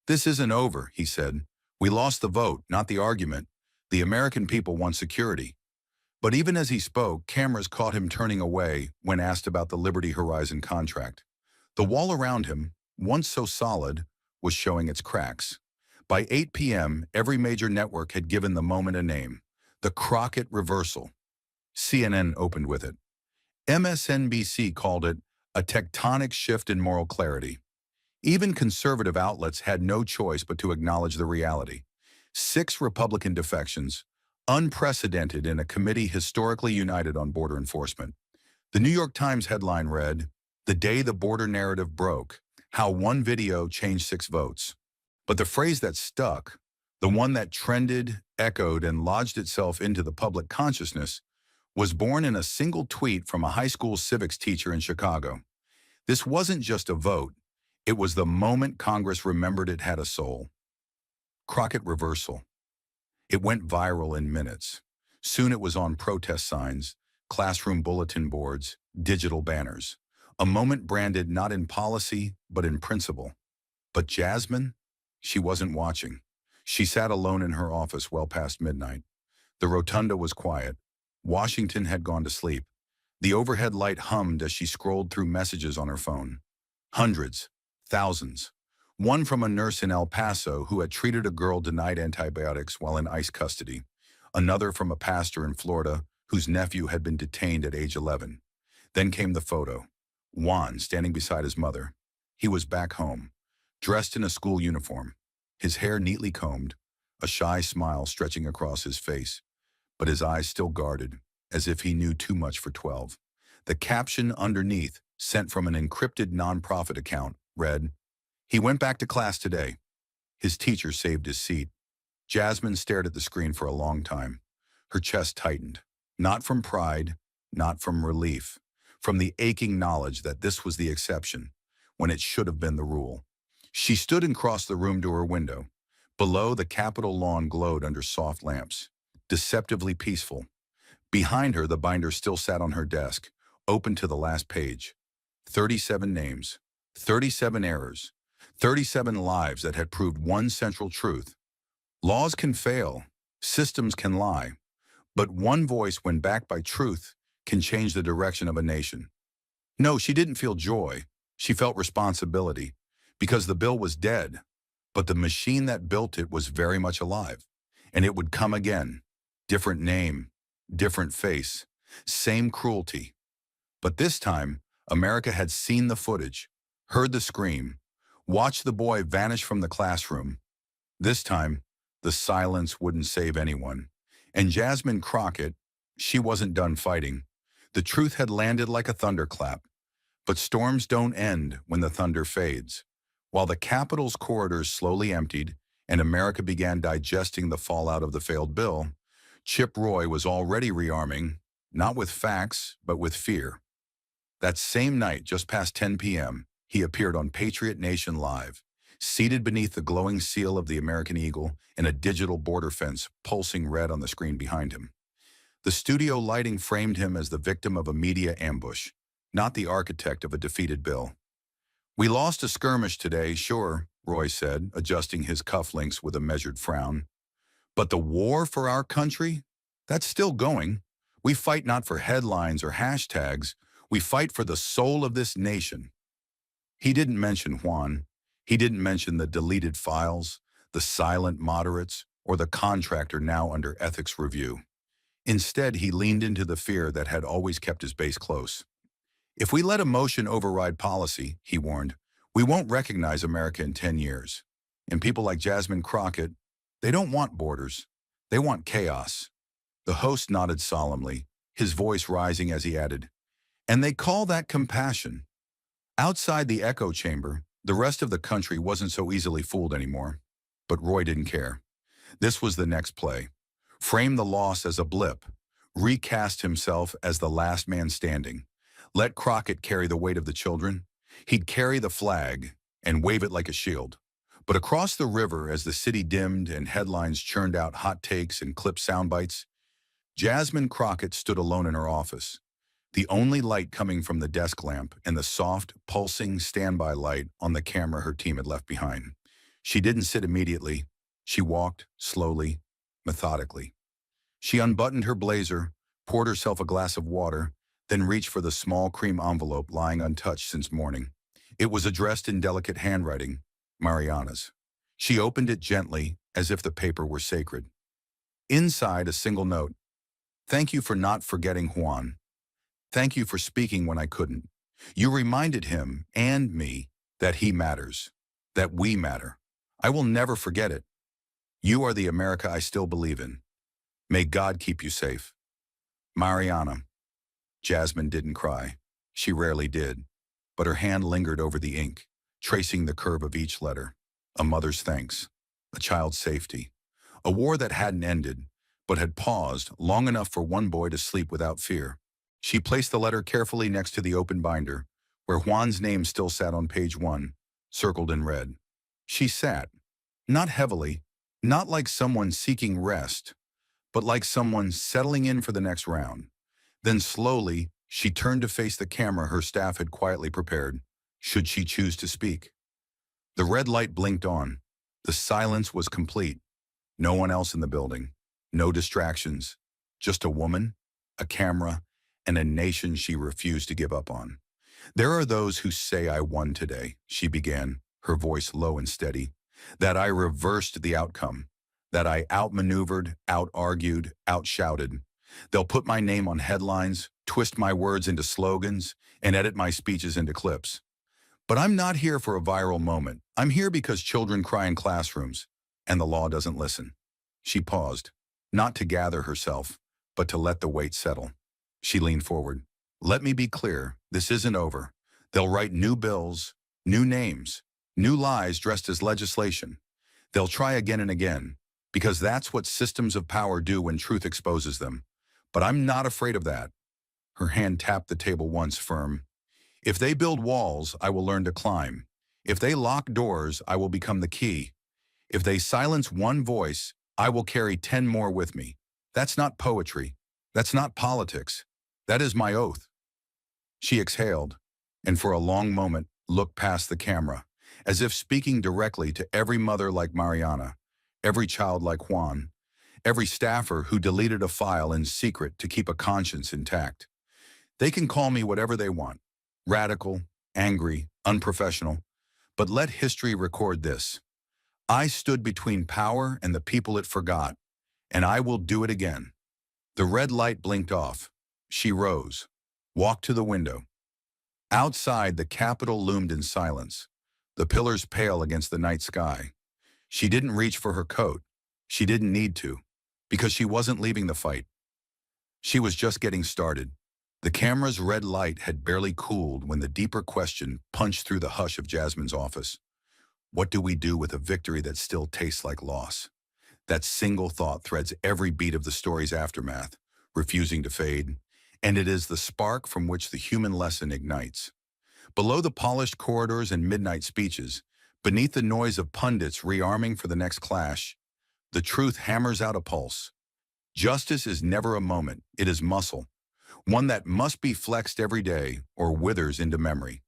"This isn't over," he said. "We lost the vote, not the argument. The American people want security." But even as he spoke, cameras caught him turning away when asked about the Liberty Horizon contract. The wall around him, once so solid, was showing its cracks. By 8 p.m., every major network had given the moment a name: the Crockett reversal. CNN opened with it. MSNBC called it a tectonic shift in moral clarity. Even conservative outlets had no choice but to acknowledge the reality. 6 Republican defections, unprecedented in a committee historically united on border enforcement. The New York Times headline read, "The day the border narrative broke, how one video changed 6 votes." But the phrase that stuck, the one that trended, echoed, and lodged itself into the public consciousness, was born in a single tweet from a high school civics teacher in Chicago. This wasn't just a vote. It was the moment Congress remembered it had a soul. Crockett reversal. It went viral in minutes. Soon it was on protest signs, classroom bulletin boards, digital banners. A moment branded not in policy, but in principle. But Jasmine? She wasn't watching. She sat alone in her office well past midnight. The rotunda was quiet. Washington had gone to sleep. The overhead light hummed as she scrolled through messages on her phone. Hundreds, thousands. One from a nurse in El Paso who had treated a girl denied antibiotics while in ICE custody. Another from a pastor in Florida whose nephew had been detained at age 11. Then came the photo. Juan standing beside his mother. He was back home, dressed in a school uniform, his hair neatly combed, a shy smile stretching across his face, but his eyes still guarded, as if he knew too much for 12. The caption underneath, sent from an encrypted nonprofit account, read, "He went back to class today." His teacher saved his seat. Jasmine stared at the screen for a long time. Her chest tightened, not from pride, not from relief, from the aching knowledge that this was the exception, when it should have been the rule. She stood and crossed the room to her window. Below, the Capitol lawn glowed under soft lamps, deceptively peaceful. Behind her, the binder still sat on her desk, open to the last page. 37 names, 37 errors, 37 lives that had proved one central truth. Laws can fail, systems can lie, but one voice, when backed by truth, can change the direction of a nation. No, she didn't feel joy. She felt responsibility, because the bill was dead, but the machine that built it was very much alive, and it would come again. Different name, different face, same cruelty. But this time, America had seen the footage, heard the scream, watched the boy vanish from the classroom. This time, the silence wouldn't save anyone. And Jasmine Crockett, she wasn't done fighting. The truth had landed like a thunderclap. But storms don't end when the thunder fades. While the Capitol's corridors slowly emptied and America began digesting the fallout of the failed bill, Chip Roy was already rearming, not with facts, but with fear. That same night, just past 10 p.m., he appeared on Patriot Nation Live, seated beneath the glowing seal of the American eagle and a digital border fence pulsing red on the screen behind him. The studio lighting framed him as the victim of a media ambush, not the architect of a defeated bill. "We lost a skirmish today, sure," Roy said, adjusting his cufflinks with a measured frown. "But the war for our country? That's still going. We fight not for headlines or hashtags. We fight for the soul of this nation." He didn't mention Juan. He didn't mention the deleted files, the silent moderates, or the contractor now under ethics review. Instead, he leaned into the fear that had always kept his base close. "If we let emotion override policy," he warned, "we won't recognize America in 10 years. And people like Jasmine Crockett, they don't want borders. They want chaos." The host nodded solemnly, his voice rising as he added, "And they call that compassion." Outside the echo chamber, the rest of the country wasn't so easily fooled anymore. But Roy didn't care. This was the next play. Frame the loss as a blip. Recast himself as the last man standing. Let Crockett carry the weight of the children. He'd carry the flag and wave it like a shield. But across the river, as the city dimmed and headlines churned out hot takes and clipped sound bites, Jasmine Crockett stood alone in her office. The only light coming from the desk lamp and the soft, pulsing standby light on the camera her team had left behind. She didn't sit immediately. She walked, slowly, methodically. She unbuttoned her blazer, poured herself a glass of water, then reached for the small cream envelope lying untouched since morning. It was addressed in delicate handwriting, Mariana's. She opened it gently, as if the paper were sacred. Inside, a single note. "Thank you for not forgetting Juan. Thank you for speaking when I couldn't. You reminded him and me that he matters, that we matter. I will never forget it. You are the America I still believe in. May God keep you safe. Mariana." Jasmine didn't cry. She rarely did, but her hand lingered over the ink, tracing the curve of each letter. A mother's thanks, a child's safety, a war that hadn't ended, but had paused long enough for one boy to sleep without fear. She placed the letter carefully next to the open binder, where Juan's name still sat on page 1, circled in red. She sat, not heavily, not like someone seeking rest, but like someone settling in for the next round. Then slowly, she turned to face the camera her staff had quietly prepared, should she choose to speak. The red light blinked on. The silence was complete. No one else in the building. No distractions. Just a woman, a camera, and a nation she refused to give up on. "There are those who say I won today," she began, her voice low and steady, "that I reversed the outcome, that I outmaneuvered, out-argued, outshouted. They'll put my name on headlines, twist my words into slogans, and edit my speeches into clips. But I'm not here for a viral moment. I'm here because children cry in classrooms, and the law doesn't listen." She paused, not to gather herself, but to let the weight settle. She leaned forward. "Let me be clear, this isn't over. They'll write new bills, new names, new lies dressed as legislation. They'll try again and again, because that's what systems of power do when truth exposes them. But I'm not afraid of that." Her hand tapped the table once, firm. "If they build walls, I will learn to climb. If they lock doors, I will become the key. If they silence one voice, I will carry 10 more with me. That's not poetry. That's not politics. That is my oath." She exhaled, and for a long moment looked past the camera, as if speaking directly to every mother like Mariana, every child like Juan, every staffer who deleted a file in secret to keep a conscience intact. "They can call me whatever they want, radical, angry, unprofessional, but let history record this. I stood between power and the people it forgot, and I will do it again." The red light blinked off. She rose, walked to the window. Outside, the Capitol loomed in silence, the pillars pale against the night sky. She didn't reach for her coat. She didn't need to, because she wasn't leaving the fight. She was just getting started. The camera's red light had barely cooled when the deeper question punched through the hush of Jasmine's office. What do we do with a victory that still tastes like loss? That single thought threads every beat of the story's aftermath, refusing to fade, and it is the spark from which the human lesson ignites. Below the polished corridors and midnight speeches, Beneath the noise of pundits rearming for the next clash, the truth hammers out a pulse. Justice is never a moment, it is muscle, one that must be flexed every day or withers into memory.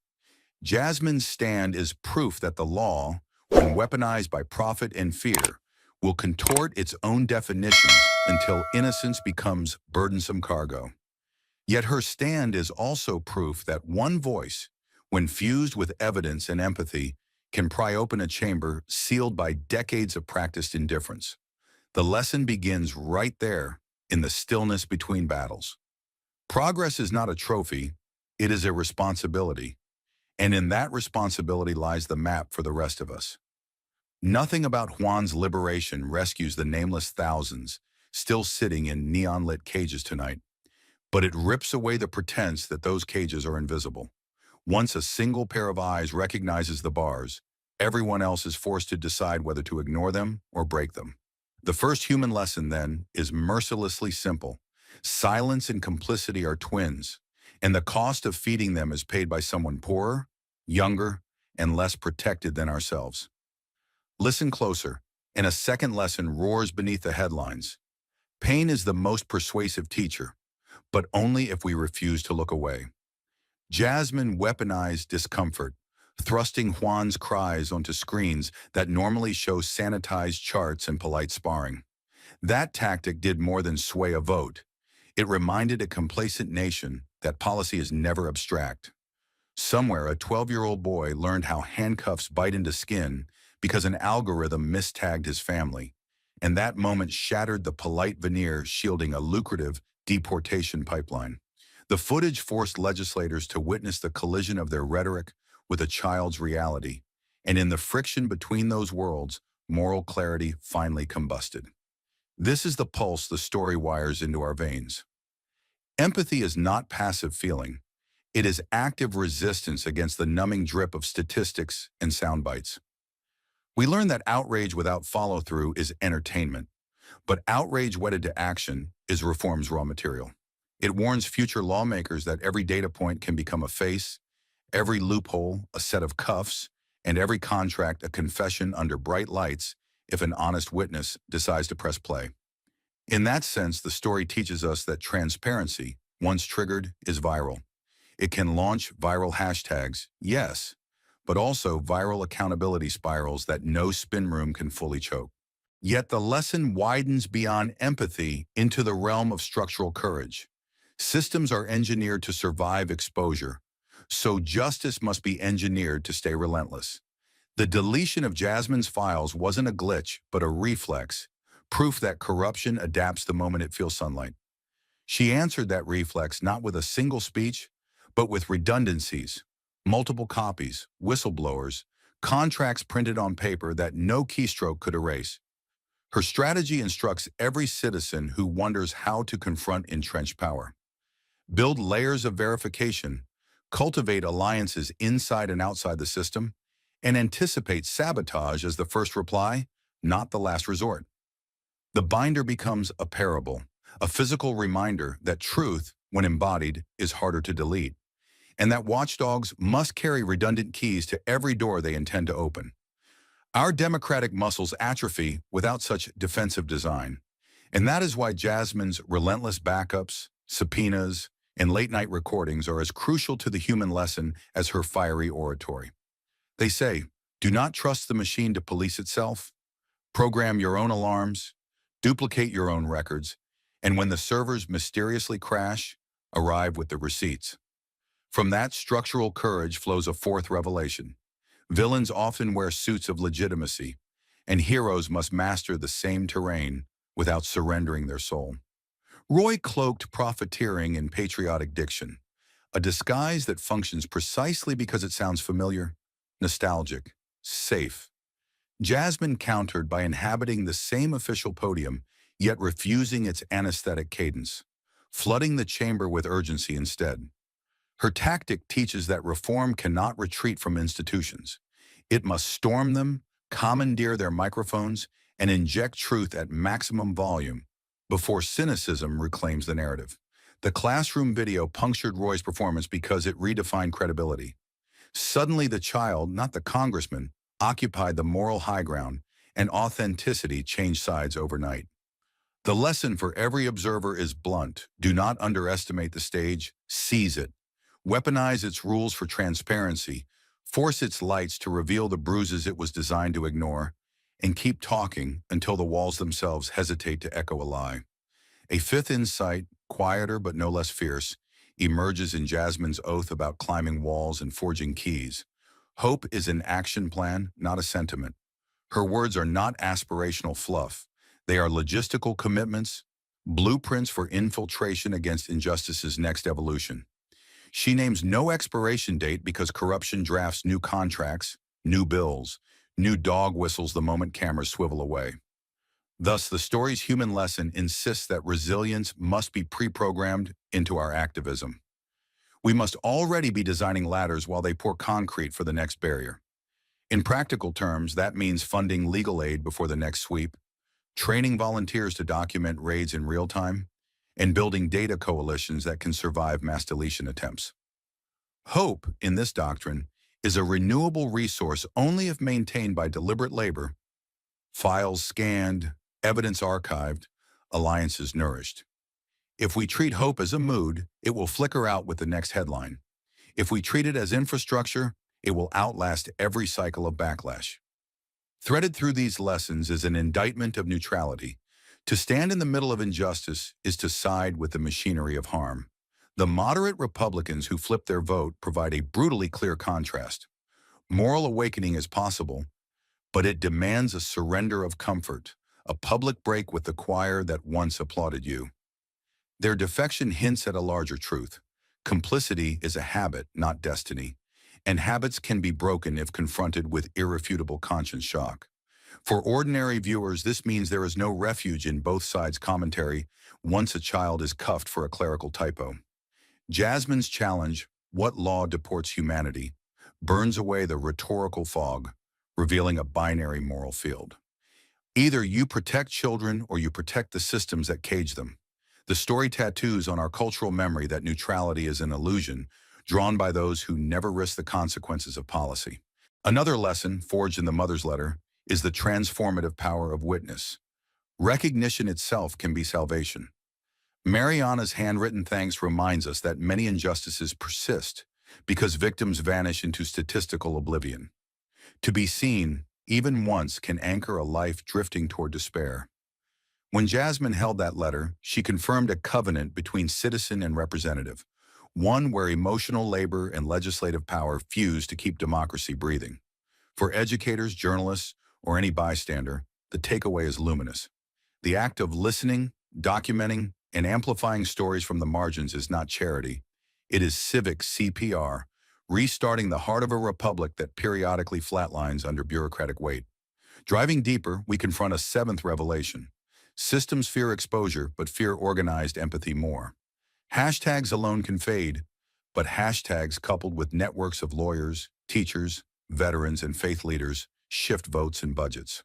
Jasmine's stand is proof that the law, when weaponized by profit and fear, will contort its own definitions until innocence becomes burdensome cargo. Yet her stand is also proof that one voice, when fused with evidence and empathy, can pry open a chamber sealed by decades of practiced indifference. The lesson begins right there, in the stillness between battles. Progress is not a trophy, it is a responsibility. And in that responsibility lies the map for the rest of us. Nothing about Juan's liberation rescues the nameless thousands still sitting in neon-lit cages tonight, but it rips away the pretense that those cages are invisible. Once a single pair of eyes recognizes the bars, everyone else is forced to decide whether to ignore them or break them. The first human lesson, then, is mercilessly simple. Silence and complicity are twins, and the cost of feeding them is paid by someone poorer, younger, and less protected than ourselves. Listen closer, and a second lesson roars beneath the headlines. Pain is the most persuasive teacher, but only if we refuse to look away. Jasmine weaponized discomfort, thrusting Juan's cries onto screens that normally show sanitized charts and polite sparring. That tactic did more than sway a vote. It reminded a complacent nation that policy is never abstract. Somewhere, a 12-year-old boy learned how handcuffs bite into skin because an algorithm mistagged his family, and that moment shattered the polite veneer shielding a lucrative deportation pipeline. The footage forced legislators to witness the collision of their rhetoric with a child's reality, and in the friction between those worlds, moral clarity finally combusted. This is the pulse the story wires into our veins. Empathy is not passive feeling. It is active resistance against the numbing drip of statistics and sound bites. We learn that outrage without follow-through is entertainment, but outrage wedded to action is reform's raw material. It warns future lawmakers that every data point can become a face, every loophole a set of cuffs, and every contract a confession under bright lights if an honest witness decides to press play. In that sense, the story teaches us that transparency, once triggered, is viral. It can launch viral hashtags, yes, but also viral accountability spirals that no spin room can fully choke. Yet the lesson widens beyond empathy into the realm of structural courage. Systems are engineered to survive exposure, so justice must be engineered to stay relentless. The deletion of Jasmine's files wasn't a glitch, but a reflex, proof that corruption adapts the moment it feels sunlight. She answered that reflex not with a single speech, but with redundancies, multiple copies, whistleblowers, contracts printed on paper that no keystroke could erase. Her strategy instructs every citizen who wonders how to confront entrenched power. Build layers of verification, cultivate alliances inside and outside the system, and anticipate sabotage as the first reply, not the last resort. The binder becomes a parable, a physical reminder that truth, when embodied, is harder to delete, and that watchdogs must carry redundant keys to every door they intend to open. Our democratic muscles atrophy without such defensive design, and that is why Jasmine's relentless backups, subpoenas, and late-night recordings are as crucial to the human lesson as her fiery oratory. They say, do not trust the machine to police itself, program your own alarms, duplicate your own records, and when the servers mysteriously crash, arrive with the receipts. From that structural courage flows a fourth revelation. Villains often wear suits of legitimacy, and heroes must master the same terrain without surrendering their soul. Roy cloaked profiteering in patriotic diction, a disguise that functions precisely because it sounds familiar, nostalgic, safe. Jasmine countered by inhabiting the same official podium, yet refusing its anesthetic cadence, flooding the chamber with urgency instead. Her tactic teaches that reform cannot retreat from institutions. It must storm them, commandeer their microphones, and inject truth at maximum volume before cynicism reclaims the narrative. The classroom video punctured Roy's performance because it redefined credibility. Suddenly the child, not the congressman, occupied the moral high ground, and authenticity changed sides overnight. The lesson for every observer is blunt. Do not underestimate the stage, seize it. Weaponize its rules for transparency, force its lights to reveal the bruises it was designed to ignore, and keep talking until the walls themselves hesitate to echo a lie. A fifth insight, quieter but no less fierce, emerges in Jasmine's oath about climbing walls and forging keys. Hope is an action plan, not a sentiment. Her words are not aspirational fluff. They are logistical commitments, blueprints for infiltration against injustice's next evolution. She names no expiration date because corruption drafts new contracts, new bills, new dog whistles the moment cameras swivel away. Thus, the story's human lesson insists that resilience must be pre-programmed into our activism. We must already be designing ladders while they pour concrete for the next barrier. In practical terms, that means funding legal aid before the next sweep, training volunteers to document raids in real time, and building data coalitions that can survive mass deletion attempts. Hope, in this doctrine, is a renewable resource only if maintained by deliberate labor, files scanned, evidence archived, alliances nourished. If we treat hope as a mood, it will flicker out with the next headline. If we treat it as infrastructure, it will outlast every cycle of backlash. Threaded through these lessons is an indictment of neutrality. To stand in the middle of injustice is to side with the machinery of harm. The moderate Republicans who flip their vote provide a brutally clear contrast. Moral awakening is possible, but it demands a surrender of comfort, a public break with the choir that once applauded you. Their defection hints at a larger truth. Complicity is a habit, not destiny, and habits can be broken if confronted with irrefutable conscience shock. For ordinary viewers, this means there is no refuge in both sides' commentary once a child is cuffed for a clerical typo. Jasmine's challenge, "What law deports humanity?" burns away the rhetorical fog, revealing a binary moral field. Either you protect children or you protect the systems that cage them. The story tattoos on our cultural memory that neutrality is an illusion, drawn by those who never risk the consequences of policy. Another lesson, forged in the mother's letter, is the transformative power of witness. Recognition itself can be salvation. Mariana's handwritten thanks reminds us that many injustices persist because victims vanish into statistical oblivion. To be seen, even once, can anchor a life drifting toward despair. When Jasmine held that letter, she confirmed a covenant between citizen and representative, one where emotional labor and legislative power fuse to keep democracy breathing. For educators, journalists, or any bystander, the takeaway is luminous. The act of listening, documenting, and amplifying stories from the margins is not charity. It is civic CPR, restarting the heart of a republic that periodically flatlines under bureaucratic weight. Driving deeper, we confront a seventh revelation. Systems fear exposure, but fear organized empathy more. Hashtags alone can fade, but hashtags coupled with networks of lawyers, teachers, veterans, and faith leaders shift votes and budgets.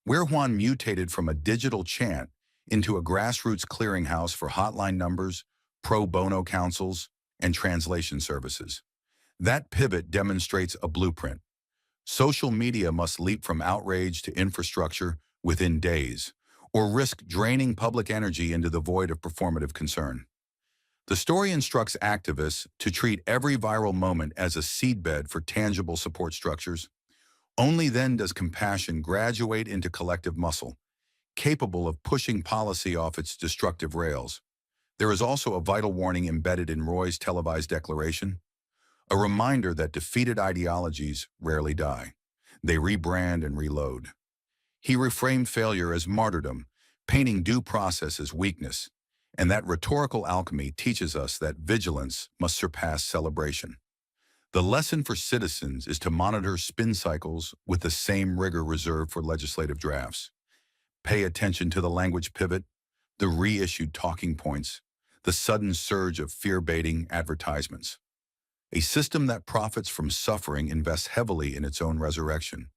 Where Juan mutated from a digital chant into a grassroots clearinghouse for hotline numbers, pro bono councils, and translation services. That pivot demonstrates a blueprint. Social media must leap from outrage to infrastructure within days, or risk draining public energy into the void of performative concern. The story instructs activists to treat every viral moment as a seedbed for tangible support structures. Only then does compassion graduate into collective muscle, capable of pushing policy off its destructive rails. There is also a vital warning embedded in Roy's televised declaration, a reminder that defeated ideologies rarely die. They rebrand and reload. He reframed failure as martyrdom, painting due process as weakness, and that rhetorical alchemy teaches us that vigilance must surpass celebration. The lesson for citizens is to monitor spin cycles with the same rigor reserved for legislative drafts. Pay attention to the language pivot, the reissued talking points, the sudden surge of fear-baiting advertisements. A system that profits from suffering invests heavily in its own resurrection,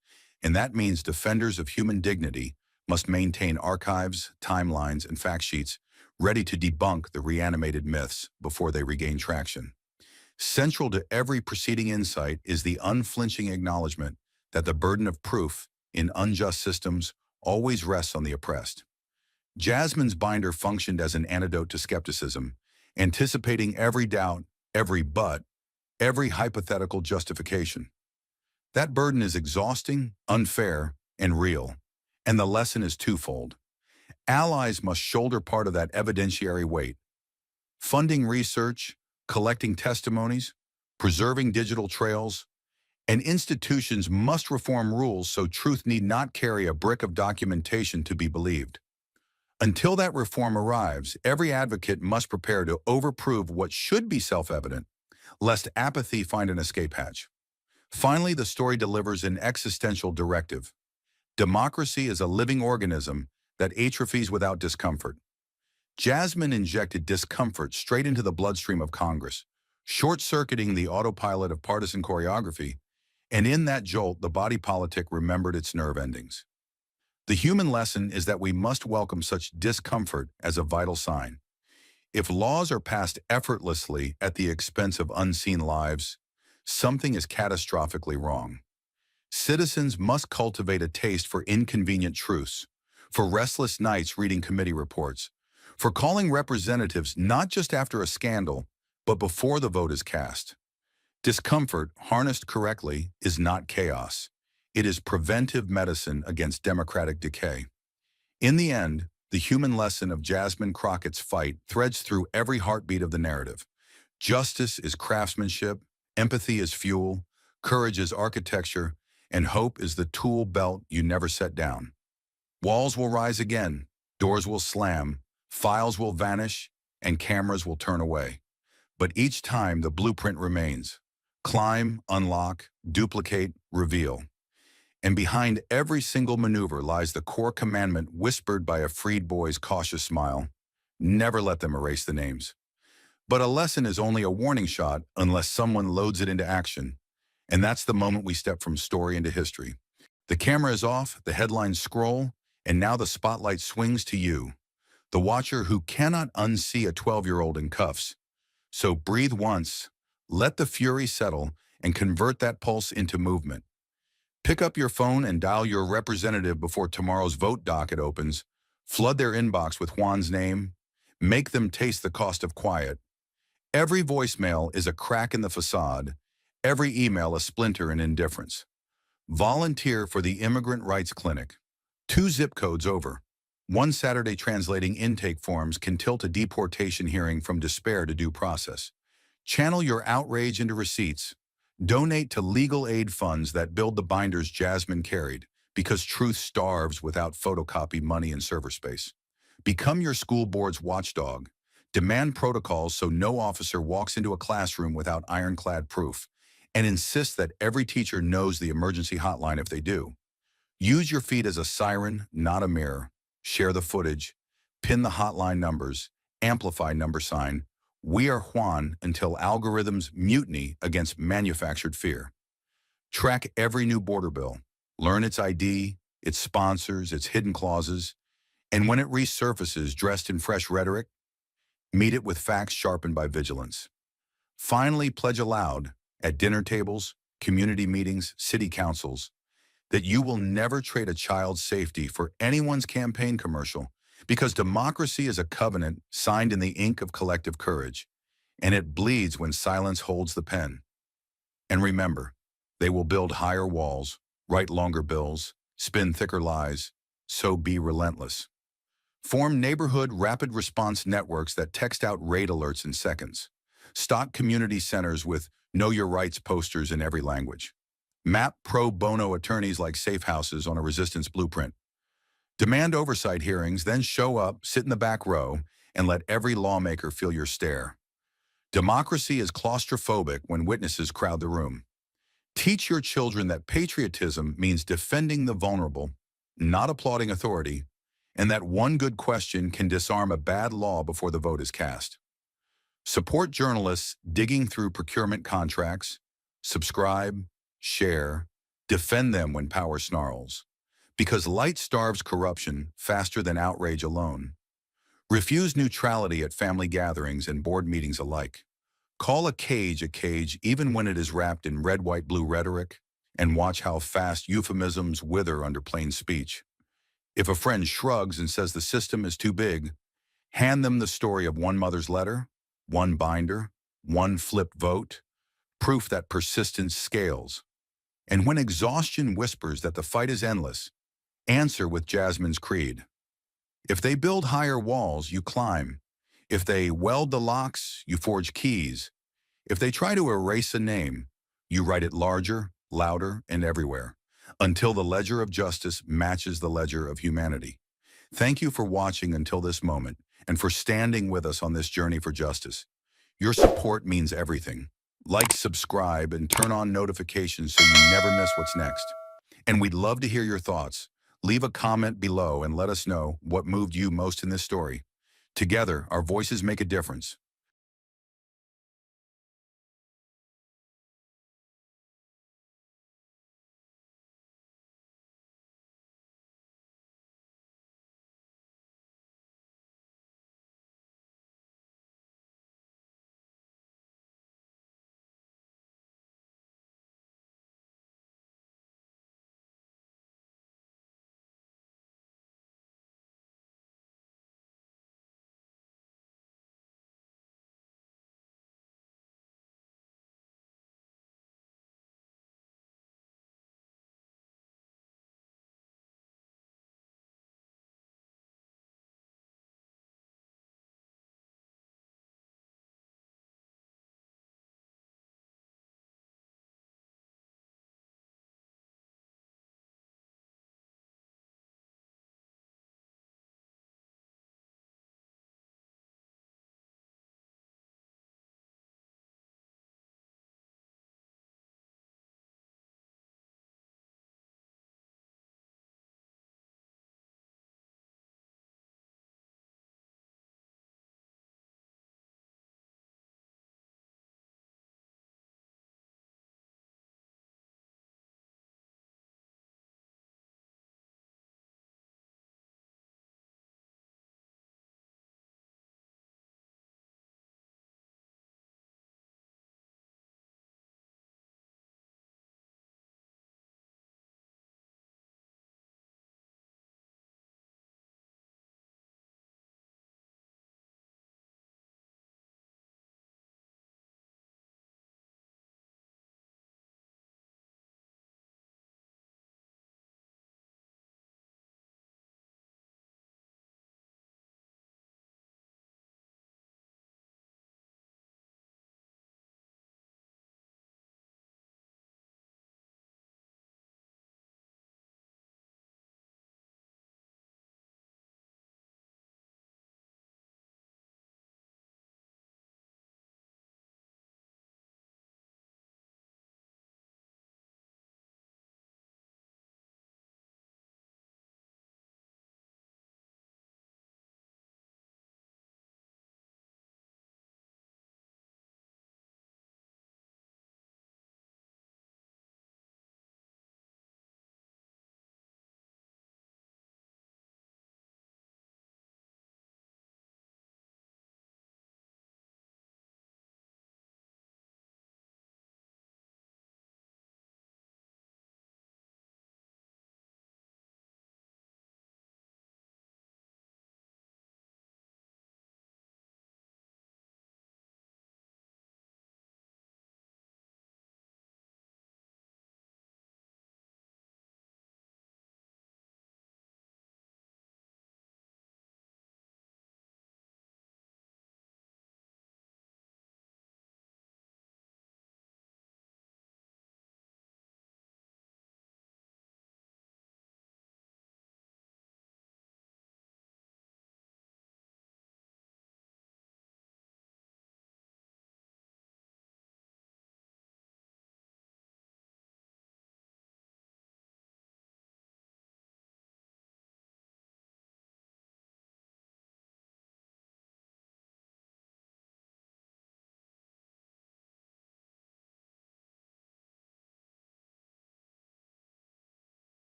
and that means defenders of human dignity must maintain archives, timelines, and fact sheets ready to debunk the reanimated myths before they regain traction. Central to every preceding insight is the unflinching acknowledgement that the burden of proof in unjust systems always rests on the oppressed. Jasmine's binder functioned as an antidote to skepticism, anticipating every doubt, every but, every hypothetical justification. That burden is exhausting, unfair, and real, and the lesson is twofold. Allies must shoulder part of that evidentiary weight, funding research, collecting testimonies, preserving digital trails, and institutions must reform rules so truth need not carry a brick of documentation to be believed. Until that reform arrives, every advocate must prepare to overprove what should be self-evident, lest apathy find an escape hatch. Finally, the story delivers an existential directive. Democracy is a living organism that atrophies without discomfort. Jasmine injected discomfort straight into the bloodstream of Congress, short-circuiting the autopilot of partisan choreography, and in that jolt, the body politic remembered its nerve endings. The human lesson is that we must welcome such discomfort as a vital sign. If laws are passed effortlessly at the expense of unseen lives, something is catastrophically wrong. Citizens must cultivate a taste for inconvenient truths, for restless nights reading committee reports, for calling representatives not just after a scandal, but before the vote is cast. Discomfort, harnessed correctly, is not chaos. It is preventive medicine against democratic decay. In the end, the human lesson of Jasmine Crockett's fight threads through every heartbeat of the narrative. Justice is craftsmanship, empathy is fuel, courage is architecture, and hope is the tool belt you never set down. Walls will rise again, doors will slam, files will vanish, and cameras will turn away. But each time the blueprint remains. Climb, unlock, duplicate, reveal. And behind every single maneuver lies the core commandment whispered by a freed boy's cautious smile. Never let them erase the names. But a lesson is only a warning shot unless someone loads it into action. And that's the moment we step from story into history. The camera is off, the headlines scroll, and now the spotlight swings to you, the watcher who cannot unsee a 12-year-old in cuffs. So breathe once, let the fury settle, and convert that pulse into movement. Pick up your phone and dial your representative before tomorrow's vote docket opens. Flood their inbox with Juan's name. Make them taste the cost of quiet. Every voicemail is a crack in the facade. Every email a splinter in indifference. Volunteer for the Immigrant Rights Clinic. 2 zip codes over. One Saturday translating intake forms can tilt a deportation hearing from despair to due process. Channel your outrage into receipts. Donate to legal aid funds that build the binders Jasmine carried, because truth starves without photocopy money and server space. Become your school board's watchdog. Demand protocols so no officer walks into a classroom without ironclad proof, and insist that every teacher knows the emergency hotline if they do. Use your feed as a siren, not a mirror. Share the footage, pin the hotline numbers, amplify number sign. We are Juan until algorithms mutiny against manufactured fear. Track every new border bill. Learn its ID, its sponsors, its hidden clauses. And when it resurfaces dressed in fresh rhetoric, meet it with facts sharpened by vigilance. Finally, pledge aloud, at dinner tables, community meetings, city councils, that you will never trade a child's safety for anyone's campaign commercial, because democracy is a covenant signed in the ink of collective courage, and it bleeds when silence holds the pen. And remember, they will build higher walls, write longer bills, spin thicker lies, so be relentless. Form neighborhood rapid response networks that text out raid alerts in seconds. Stock community centers with Know Your Rights posters in every language. Map pro bono attorneys like safe houses on a resistance blueprint. Demand oversight hearings, then show up, sit in the back row, and let every lawmaker feel your stare. Democracy is claustrophobic when witnesses crowd the room. Teach your children that patriotism means defending the vulnerable, not applauding authority, and that one good question can disarm a bad law before the vote is cast. Support journalists digging through procurement contracts. Subscribe, share, defend them when power snarls. Because light starves corruption faster than outrage alone. Refuse neutrality at family gatherings and board meetings alike. Call a cage even when it is wrapped in red, white, blue rhetoric. and watch how fast euphemisms wither under plain speech. If a friend shrugs and says the system is too big, hand them the story of one mother's letter, one binder, one flip vote, proof that persistence scales. And when exhaustion whispers that the fight is endless, answer with Jasmine's creed. If they build higher walls, you climb. If they weld the locks, you forge keys. If they try to erase a name, you write it larger, louder, and everywhere, until the ledger of justice matches the ledger of humanity. Thank you for watching until this moment, and for standing with us on this journey for justice. Your support means everything. Like, subscribe, and turn on notifications so you never miss what's next. And we'd love to hear your thoughts. Leave a comment below and let us know what moved you most in this story. Together, our voices make a difference.